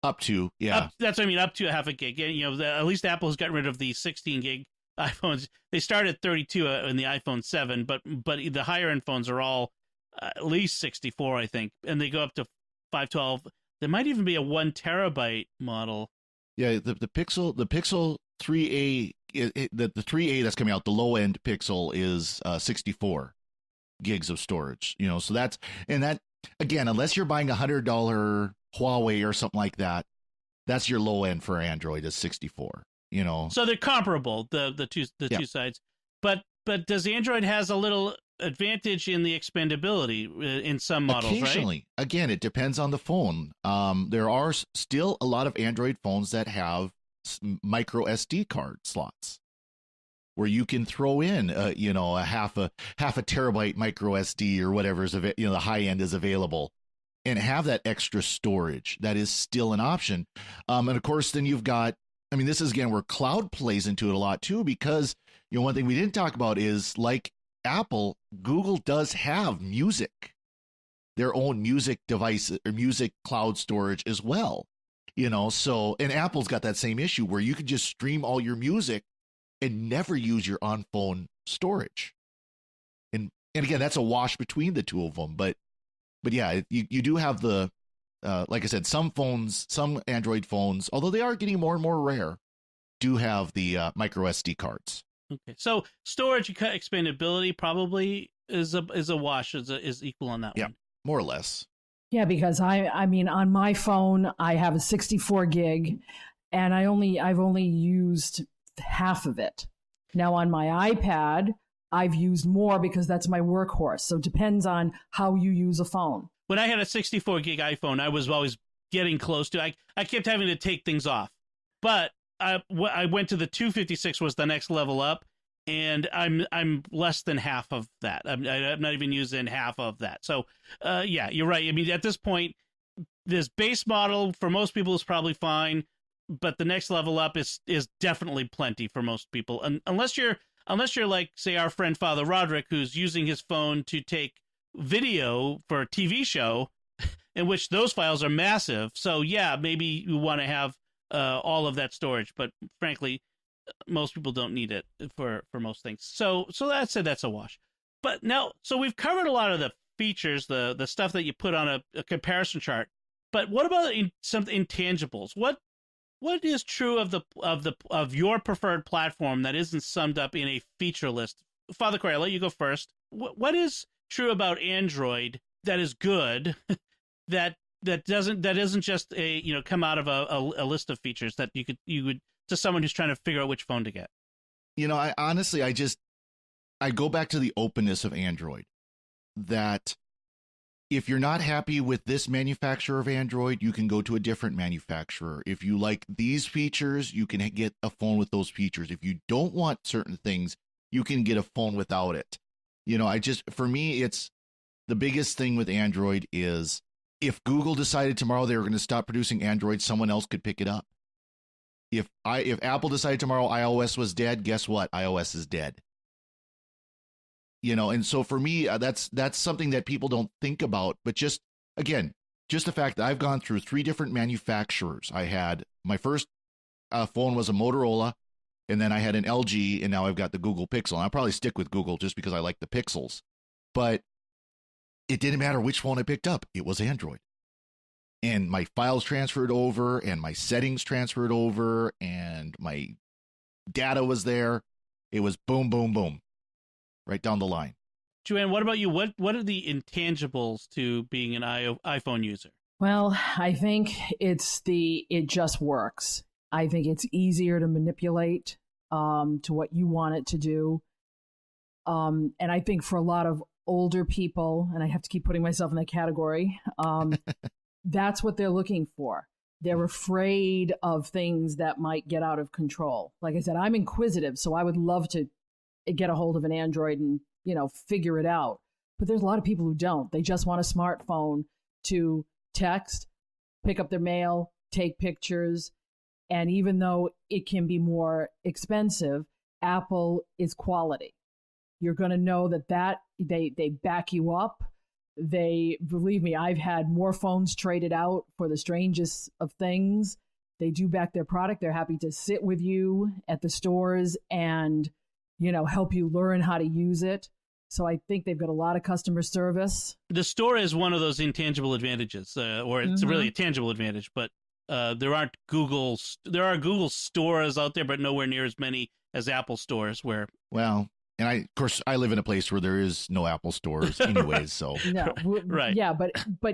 Speaker 3: up to, yeah.
Speaker 1: That's what I mean, up to a half a gig. At least Apple has gotten rid of the 16 gig iPhones. They start at 32 in the iPhone 7, but the higher end phones are all at least 64, I think, and they go up to 512. There might even be a 1 terabyte model. Yeah,
Speaker 3: the Pixel 3A, the 3A that's coming out, the low end Pixel is 64 gigs of storage. So that again, unless you're buying $100 Huawei or something like that, that's your low end for Android is 64.
Speaker 1: So they're comparable, the two sides. But does Android has a little advantage in the expandability in some models?
Speaker 3: Occasionally,
Speaker 1: right?
Speaker 3: Again, it depends on the phone. There are still a lot of Android phones that have micro SD card slots where you can throw in a half a terabyte micro SD or whatever is the high end is available, and have that extra storage. That is still an option. And of course, then you've got, this is again where cloud plays into it a lot too, because one thing we didn't talk about is, like Apple, Google does have music, their own music device or music cloud storage as well. So, and Apple's got that same issue where you can just stream all your music and never use your on phone storage. And again, that's a wash between the two of them. But yeah, you do have the, like I said, some Android phones, although they are getting more and more rare, do have the micro SD cards.
Speaker 1: Okay, so storage expandability probably is a wash, is equal on that one.
Speaker 3: More or less.
Speaker 2: Yeah, because I mean, on my phone, I have a 64 gig, and I've only used half of it. Now on my iPad, I've used more because that's my workhorse. So it depends on how you use a phone.
Speaker 1: When I had a 64 gig iPhone, I was always getting close to. I kept having to take things off, but I went to the 256 was the next level up, and I'm less than half of that. I'm not even using half of that. So yeah, you're right. I mean, at this point, this base model for most people is probably fine, but the next level up is definitely plenty for most people, unless you're like, say, our friend Father Roderick, who's using his phone to take video for a TV show, in which those files are massive. So yeah, maybe you want to have all of that storage, but frankly, most people don't need it for most things. So that's a wash. But now, so we've covered a lot of the features, the stuff that you put on a comparison chart. But what about some intangibles? What is true of your preferred platform that isn't summed up in a feature list? Father Corey, I'll let you go first. What is true about Android that is good that isn't just come out of a list of features that you would to someone who's trying to figure out which phone to get?
Speaker 3: I honestly, I go back to the openness of Android, that if you're not happy with this manufacturer of Android, you can go to a different manufacturer. If you like these features, you can get a phone with those features. If you don't want certain things, you can get a phone without it. For me, it's the biggest thing with Android is if Google decided tomorrow they were going to stop producing Android, someone else could pick it up. If Apple decided tomorrow iOS was dead, guess what? iOS is dead. And so for me, that's something that people don't think about. But just the fact that I've gone through 3 different manufacturers. I had my first phone was a Motorola, and then I had an LG, and now I've got the Google Pixel. And I'll probably stick with Google just because I like the Pixels. But it didn't matter which phone I picked up. It was Android. And my files transferred over, and my settings transferred over, and my data was there. It was boom, boom, boom. Right down the line.
Speaker 1: Joanne, what about you? What are the intangibles to being an iPhone user?
Speaker 2: Well, I think it just works. I think it's easier to manipulate to what you want it to do. And I think for a lot of older people, and I have to keep putting myself in that category, that's what they're looking for. They're afraid of things that might get out of control. Like I said, I'm inquisitive, so I would love to get a hold of an Android and, figure it out. But there's a lot of people who don't. They just want a smartphone to text, pick up their mail, take pictures. And even though it can be more expensive, Apple is quality. You're going to know that they back you up. Believe me, I've had more phones traded out for the strangest of things. They do back their product. They're happy to sit with you at the stores and help you learn how to use it. So I think they've got a lot of customer service.
Speaker 1: The store is one of those intangible advantages, or it's really a tangible advantage. But there are Google stores out there, but nowhere near as many as Apple stores.
Speaker 3: And of course, I live in a place where there is no Apple stores, anyways. So
Speaker 2: no,
Speaker 1: right,
Speaker 2: yeah, but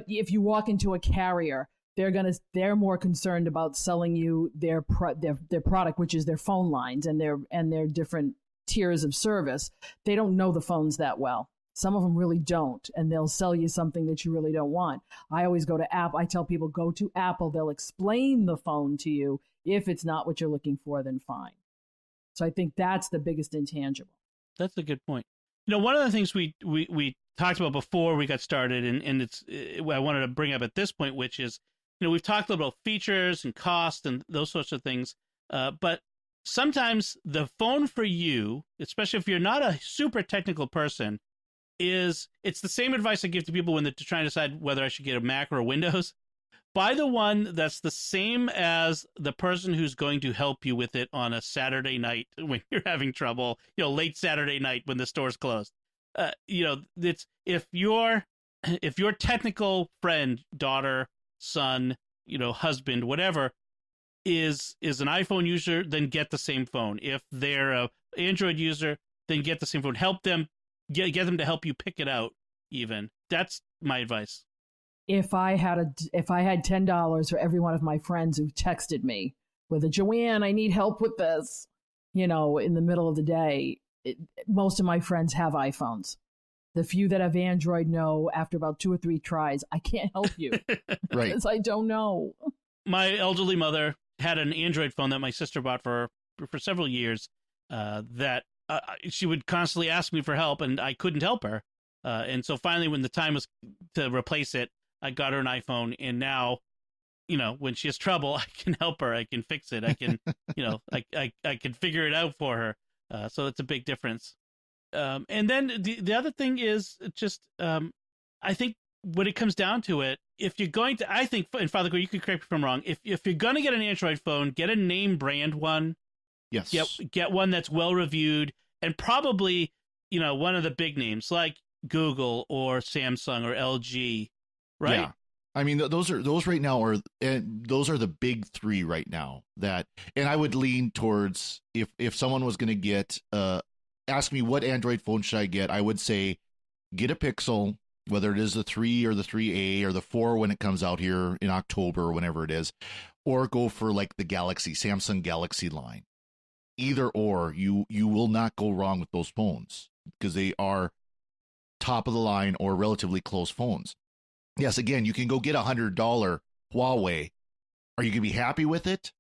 Speaker 2: if you walk into a carrier, they're more concerned about selling you their product, which is their phone lines and their different tiers of service. They don't know the phones that well. Some of them really don't, and they'll sell you something that you really don't want. I always go to Apple. I tell people, go to Apple. They'll explain the phone to you. If it's not what you're looking for, then fine. So I think that's the biggest intangible.
Speaker 1: That's a good point. One of the things we talked about before we got started, and I wanted to bring up at this point, which is, we've talked about features and cost and those sorts of things, but sometimes the phone for you, especially if you're not a super technical person, it's the same advice I give to people when they're trying to decide whether I should get a Mac or a Windows. Buy the one that's the same as the person who's going to help you with it on a Saturday night when you're having trouble, late Saturday night when the store's closed. It's if your technical friend, daughter, son, husband, whatever, is an iPhone user, then get the same phone. If they're a Android user, then get the same phone. Help them, get them to help you pick it out. Even that's my advice.
Speaker 2: If I had $10 for every one of my friends who texted me with a Joanne, I need help with this, in the middle of the day, most of my friends have iPhones. The few that have Android know after about 2 or 3 tries, I can't help you.
Speaker 3: Right.
Speaker 2: Because I don't know.
Speaker 1: My elderly mother had an Android phone that my sister bought for several years, that she would constantly ask me for help, and I couldn't help her. And so finally, when the time was to replace it, I got her an iPhone, and now, when she has trouble, I can help her. I can fix it. I can, I can figure it out for her. So it's a big difference. And then the other thing is just, I think when it comes down to it, if you're going to, I think, and Father Go, you can correct me if I'm wrong, if you're going to get an Android phone, get a name brand one
Speaker 3: Yes.
Speaker 1: Get one that's well reviewed, and probably, one of the big names like Google or Samsung or LG, right?
Speaker 3: Yeah. I mean, those right now those are the big three right now and I would lean towards if someone was going to get, ask me what Android phone should I get, I would say get a Pixel, whether it is the 3 or the 3A or the 4 when it comes out here in October or whenever it is, or go for like the Samsung Galaxy line. Either or, you will not go wrong with those phones because they are top of the line or relatively close phones. Yes, again, you can go get $100 Huawei. Are you going to be happy with it?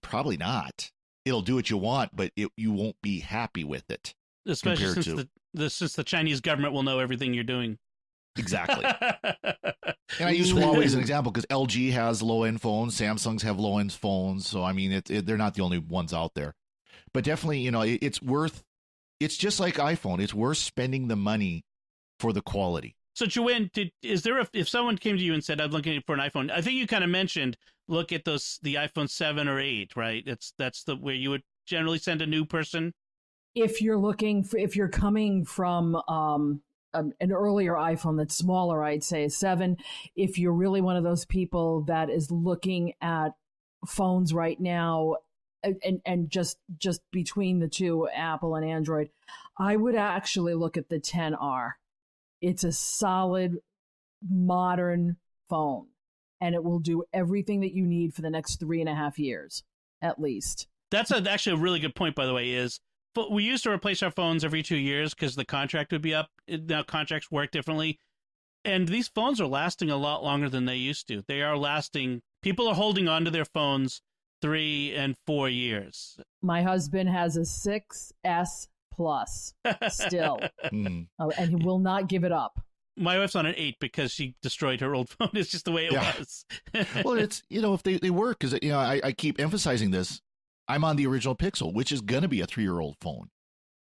Speaker 3: Probably not. It'll do what you want, but you won't be happy with it.
Speaker 1: Especially since the Chinese government will know everything you're doing.
Speaker 3: Exactly. And I use Huawei as an example because LG has low-end phones, Samsungs have low-end phones. So, I mean, they're not the only ones out there. But definitely, it's just like iPhone. It's worth spending the money for the quality.
Speaker 1: So, Joanne, if someone came to you and said, I'm looking for an iPhone, I think you kind of mentioned, look at the iPhone 7 or 8, right? That's where you would generally send a new person.
Speaker 2: If you're coming from an earlier iPhone that's smaller, I'd say a 7. If you're really one of those people that is looking at phones right now and just between the two, Apple and Android, I would actually look at the 10R. It's a solid, modern phone, and it will do everything that you need for the next 3.5 years, at least.
Speaker 1: That's actually a really good point, by the way, but we used to replace our phones every 2 years because the contract would be up. Now contracts work differently. And these phones are lasting a lot longer than they used to. They are lasting. People are holding on to their phones 3 and 4 years.
Speaker 2: My husband has a 6S Plus still, and he will not give it up.
Speaker 1: My wife's on an 8 because she destroyed her old phone. It's just the way it was.
Speaker 3: Well, it's, if they work, because, I keep emphasizing this. I'm on the original Pixel, which is going to be a 3-year-old phone.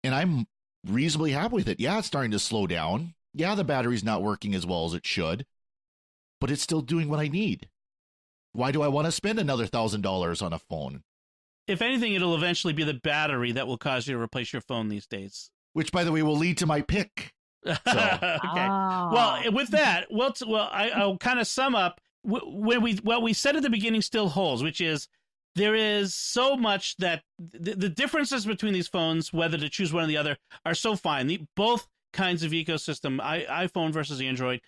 Speaker 3: And I'm reasonably happy with it. Yeah, it's starting to slow down. Yeah, the battery's not working as well as it should, but it's still doing what I need. Why do I want to spend another $1,000 on a phone?
Speaker 1: If anything, it'll eventually be the battery that will cause you to replace your phone these days.
Speaker 3: Which, by the way, will lead to my pick. So.
Speaker 1: Okay. Well, with that, I'll kind of sum up what we said at the beginning still holds, which is there is so much that the differences between these phones, whether to choose one or the other, are so fine. Both kinds of ecosystem, iPhone versus Android,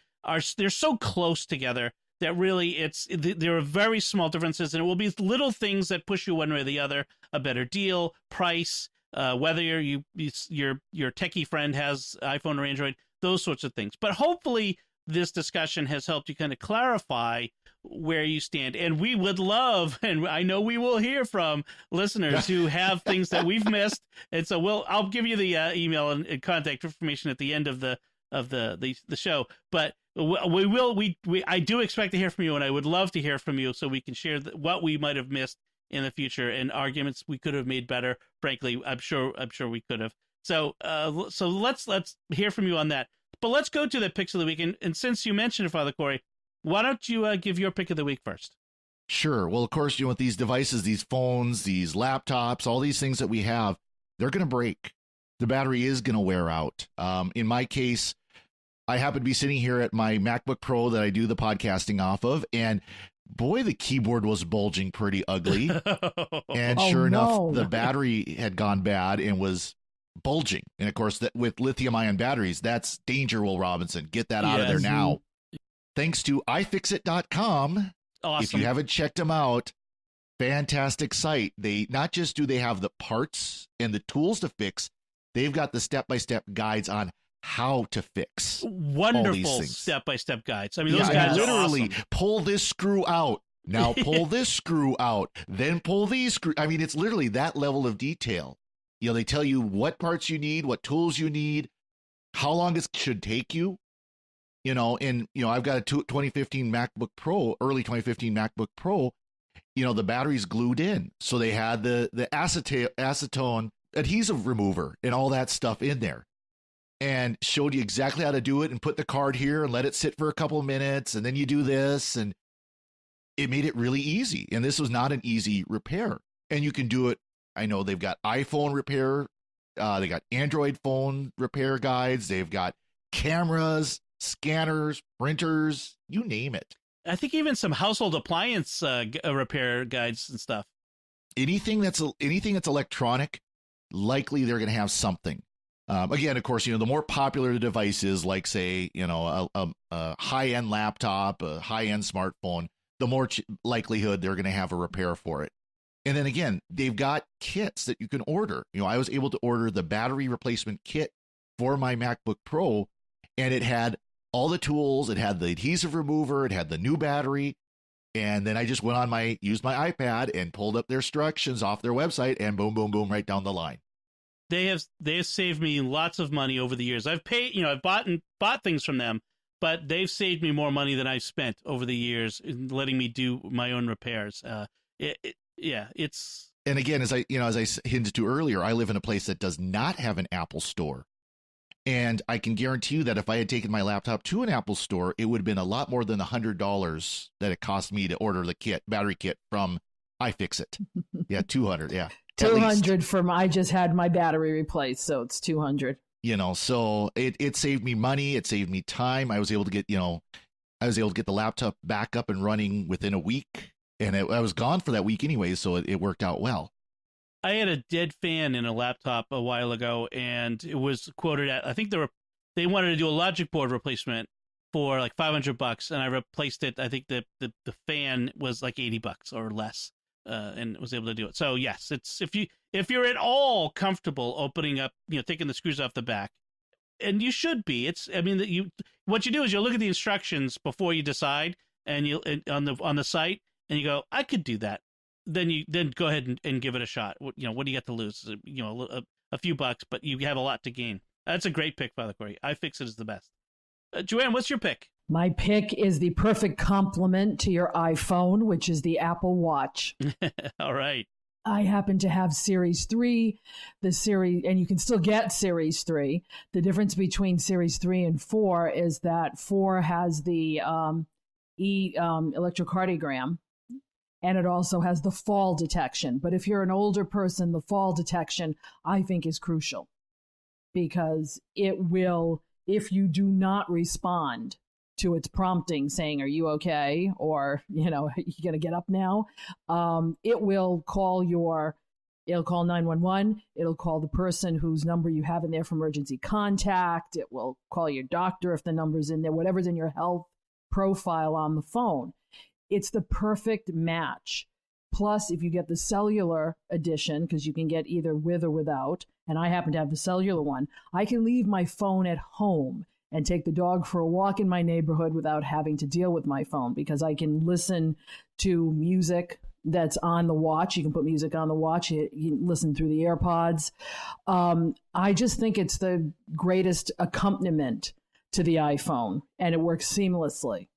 Speaker 1: they're so close together that really there are very small differences, and it will be little things that push you one way or the other: a better deal, price, whether your techie friend has iPhone or Android, those sorts of things. But hopefully this discussion has helped you kind of clarify where you stand. And we would love, and I know we will hear from listeners who have things that we've missed. And so I'll give you the email and contact information at the end of the show. But I do expect to hear from you, and I would love to hear from you so we can share what we might have missed in the future and arguments we could have made better. Frankly, I'm sure we could have. So let's hear from you on that. But let's go to the picks of the week. And since you mentioned it, Father Corey, why don't you give your pick of the week first?
Speaker 3: Sure. Well, of course, with these devices, these phones, these laptops, all these things that we have, they're going to break. The battery is going to wear out. In my case, I happen to be sitting here at my MacBook Pro that I do the podcasting off of, and boy, the keyboard was bulging pretty ugly. And sure enough, the battery had gone bad and was bulging. And of course, with lithium-ion batteries, that's danger, Will Robinson. Get that out of there now. Thanks to iFixit.com.
Speaker 1: Awesome.
Speaker 3: If you haven't checked them out, fantastic site. They not just do they have the parts and the tools to fix, they've got the step-by-step guides on how to fix
Speaker 1: wonderful step-by-step guides. I mean, those guys
Speaker 3: literally
Speaker 1: awesome.
Speaker 3: Pull this screw out. Now pull this screw out. Then pull these screws. I mean, it's literally that level of detail. They tell you what parts you need, what tools you need, how long it should take you. I've got a 2015 MacBook Pro, early 2015 MacBook Pro. The battery's glued in, so they had the acetone adhesive remover and all that stuff in there, and showed you exactly how to do it and put the card here and let it sit for a couple of minutes, and then you do this, and it made it really easy. And this was not an easy repair, and you can do it I know they've got iPhone repair. They got Android phone repair guides. They've got cameras, scanners, printers, you name it.
Speaker 1: I think even some household appliance repair guides and stuff.
Speaker 3: Anything that's electronic, likely they're going to have something. Again, of course, the more popular the device is, like say, a high-end laptop, a high-end smartphone, the more likelihood they're going to have a repair for it. And then again, they've got kits that you can order. I was able to order the battery replacement kit for my MacBook Pro, and it had all the tools. It had the adhesive remover. It had the new battery. And then I just used my iPad and pulled up their instructions off their website, and boom, boom, boom, right down the line.
Speaker 1: They have saved me lots of money over the years. I've paid, I've bought things from them, but they've saved me more money than I've spent over the years in letting me do my own repairs. It's.
Speaker 3: And again, as I hinted to earlier, I live in a place that does not have an Apple store. And I can guarantee you that if I had taken my laptop to an Apple store, it would have been a lot more than $100 that it cost me to order the battery kit from iFixit. Yeah, $200. Yeah.
Speaker 2: 200 from I just had my battery replaced, so it's 200.
Speaker 3: So it saved me money, it saved me time. I was able to get the laptop back up and running within a week, and I was gone for that week anyway, so it worked out well.
Speaker 1: I had a dead fan in a laptop a while ago, and it was quoted at, I think they wanted to do a logic board replacement for like $500, and I replaced it. I think the fan was like $80 or less. And was able to do it. So yes, it's if you're at all comfortable opening up, taking the screws off the back, and you should be. What you do is you look at the instructions before you decide, and on the site, and you go, I could do that. Then go ahead and give it a shot. What do you got to lose? A few bucks, but you have a lot to gain. That's a great pick, by the way. iFixit is the best. Joanne, what's your pick?
Speaker 2: My pick is the perfect complement to your iPhone, which is the Apple Watch.
Speaker 1: All right.
Speaker 2: I happen to have Series 3, and you can still get Series 3. The difference between Series 3 and 4 is that 4 has the electrocardiogram, and it also has the fall detection. But if you're an older person, the fall detection, I think, is crucial, because it will, if you do not respond to its prompting saying, are you okay? Or, you going to get up now? It will call 911. It'll call the person whose number you have in there for emergency contact. It will call your doctor if the number's in there, whatever's in your health profile on the phone. It's the perfect match. Plus, if you get the cellular edition, because you can get either with or without, and I happen to have the cellular one, I can leave my phone at home and take the dog for a walk in my neighborhood without having to deal with my phone, because I can listen to music that's on the watch. You can put music on the watch. You can listen through the AirPods. I just think it's the greatest accompaniment to the iPhone, and it works seamlessly.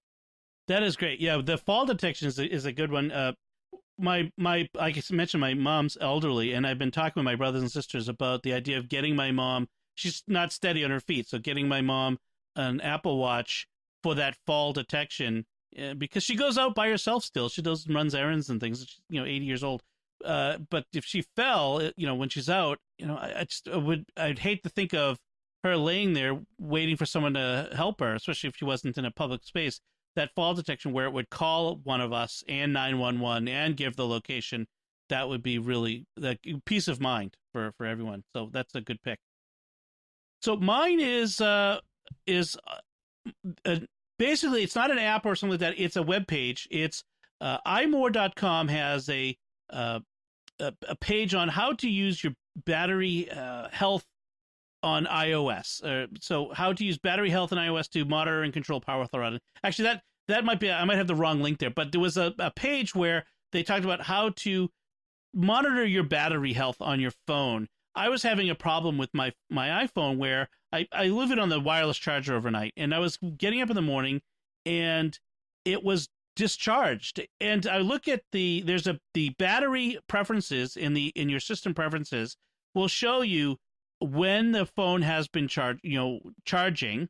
Speaker 1: That is great. Yeah, the fall detection is a good one. I mentioned my mom's elderly, and I've been talking with my brothers and sisters about the idea of getting my mom. She's not steady on her feet, so getting my mom an Apple Watch for that fall detection, because she goes out by herself still. She runs errands and things. She's 80 years old. But if she fell, when she's out, I'd hate to think of her laying there waiting for someone to help her, especially if she wasn't in a public space. That fall detection where it would call one of us and 911 and give the location, that would be really the peace of mind for everyone. So that's a good pick. So mine is basically, it's not an app or something like that. It's a web page. It's imore.com has a page on how to use your battery health on iOS. So how to use battery health in iOS to monitor and control power throttling. Actually, that might be, I might have the wrong link there, but there was a page where they talked about how to monitor your battery health on your phone. I was having a problem with my iPhone where I leave it on the wireless charger overnight, and I was getting up in the morning and it was discharged. And I look at the battery preferences in your system preferences will show you when the phone has been charging,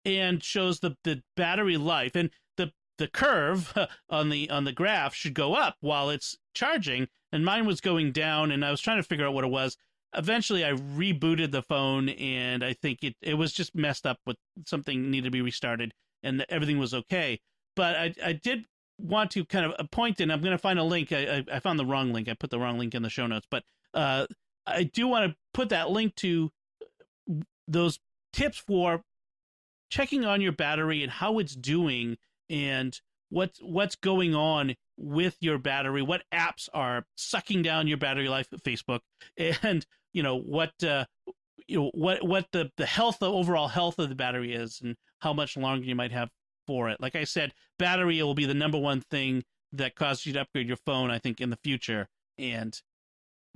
Speaker 1: and shows the battery life, and the curve on the graph should go up while it's charging, and mine was going down, and I was trying to figure out what it was. Eventually, I rebooted the phone, and I think it was just messed up with something needed to be restarted, and everything was okay. But I did want to kind of point in. I'm going to find a link. I found the wrong link. I put the wrong link in the show notes, but I do want to put that link to those tips for checking on your battery and how it's doing, and what's going on with your battery, what apps are sucking down your battery life, Facebook, and what the health, the overall health of the battery is, and how much longer you might have for it. Like I said, battery will be the number one thing that causes you to upgrade your phone, I think, in the future, and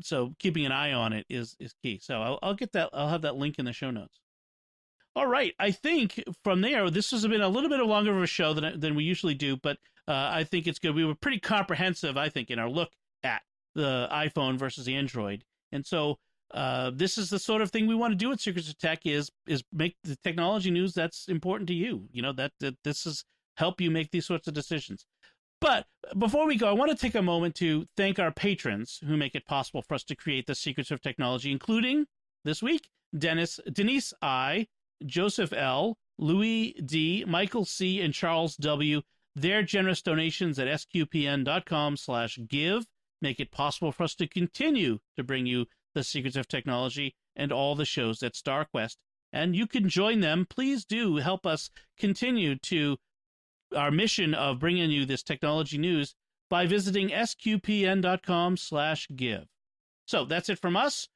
Speaker 1: so keeping an eye on it is key. So I'll get that. I'll have that link in the show notes. All right. I think from there, this has been a little bit longer of a show than we usually do, but I think it's good. We were pretty comprehensive, I think, in our look at the iPhone versus Android. And so this is the sort of thing we want to do at Secrets of Tech is make the technology news that's important to you. That this is help you make these sorts of decisions. But before we go, I want to take a moment to thank our patrons who make it possible for us to create the Secrets of Technology, including this week, Denise I., Joseph L., Louis D., Michael C., and Charles W. Their generous donations at sqpn.com/give make it possible for us to continue to bring you the Secrets of Technology and all the shows at StarQuest. And you can join them. Please do help us continue to our mission of bringing you this technology news by visiting sqpn.com/give. So that's it from us.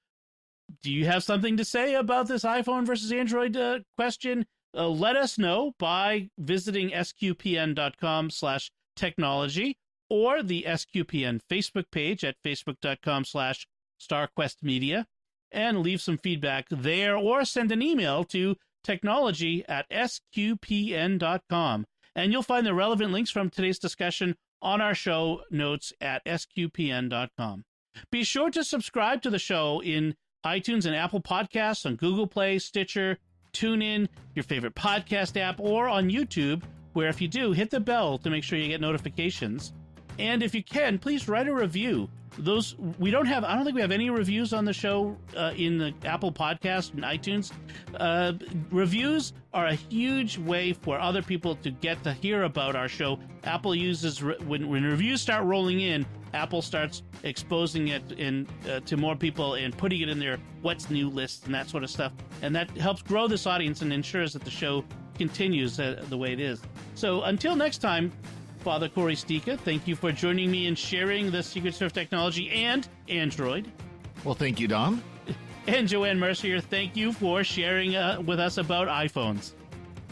Speaker 1: Do you have something to say about this iPhone versus Android question? Let us know by visiting sqpn.com/technology or the SQPN Facebook page at facebook.com/StarQuestMedia, and leave some feedback there, or send an email to technology@sqpn.com. And you'll find the relevant links from today's discussion on our show notes at sqpn.com. Be sure to subscribe to the show in iTunes and Apple Podcasts, on Google Play, Stitcher, TuneIn, your favorite podcast app, or on YouTube, where if you do, hit the bell to make sure you get notifications. And if you can, please write a review. I don't think we have any reviews on the show in the Apple Podcast and iTunes. Reviews are a huge way for other people to get to hear about our show. Apple uses, when reviews start rolling in, Apple starts exposing it to more people and putting it in their what's new lists and that sort of stuff. And that helps grow this audience and ensures that the show continues the way it is. So until next time, Father Corey Stika, thank you for joining me and sharing the Secrets of Technology and Android.
Speaker 3: Well, thank you, Dom.
Speaker 1: And Joanne Mercier, thank you for sharing with us about iPhones.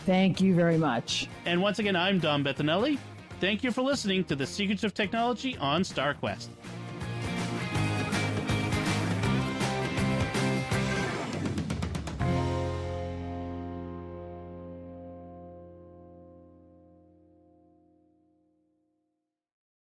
Speaker 2: Thank you very much.
Speaker 1: And once again, I'm Dom Bettinelli. Thank you for listening to the Secrets of Technology on StarQuest.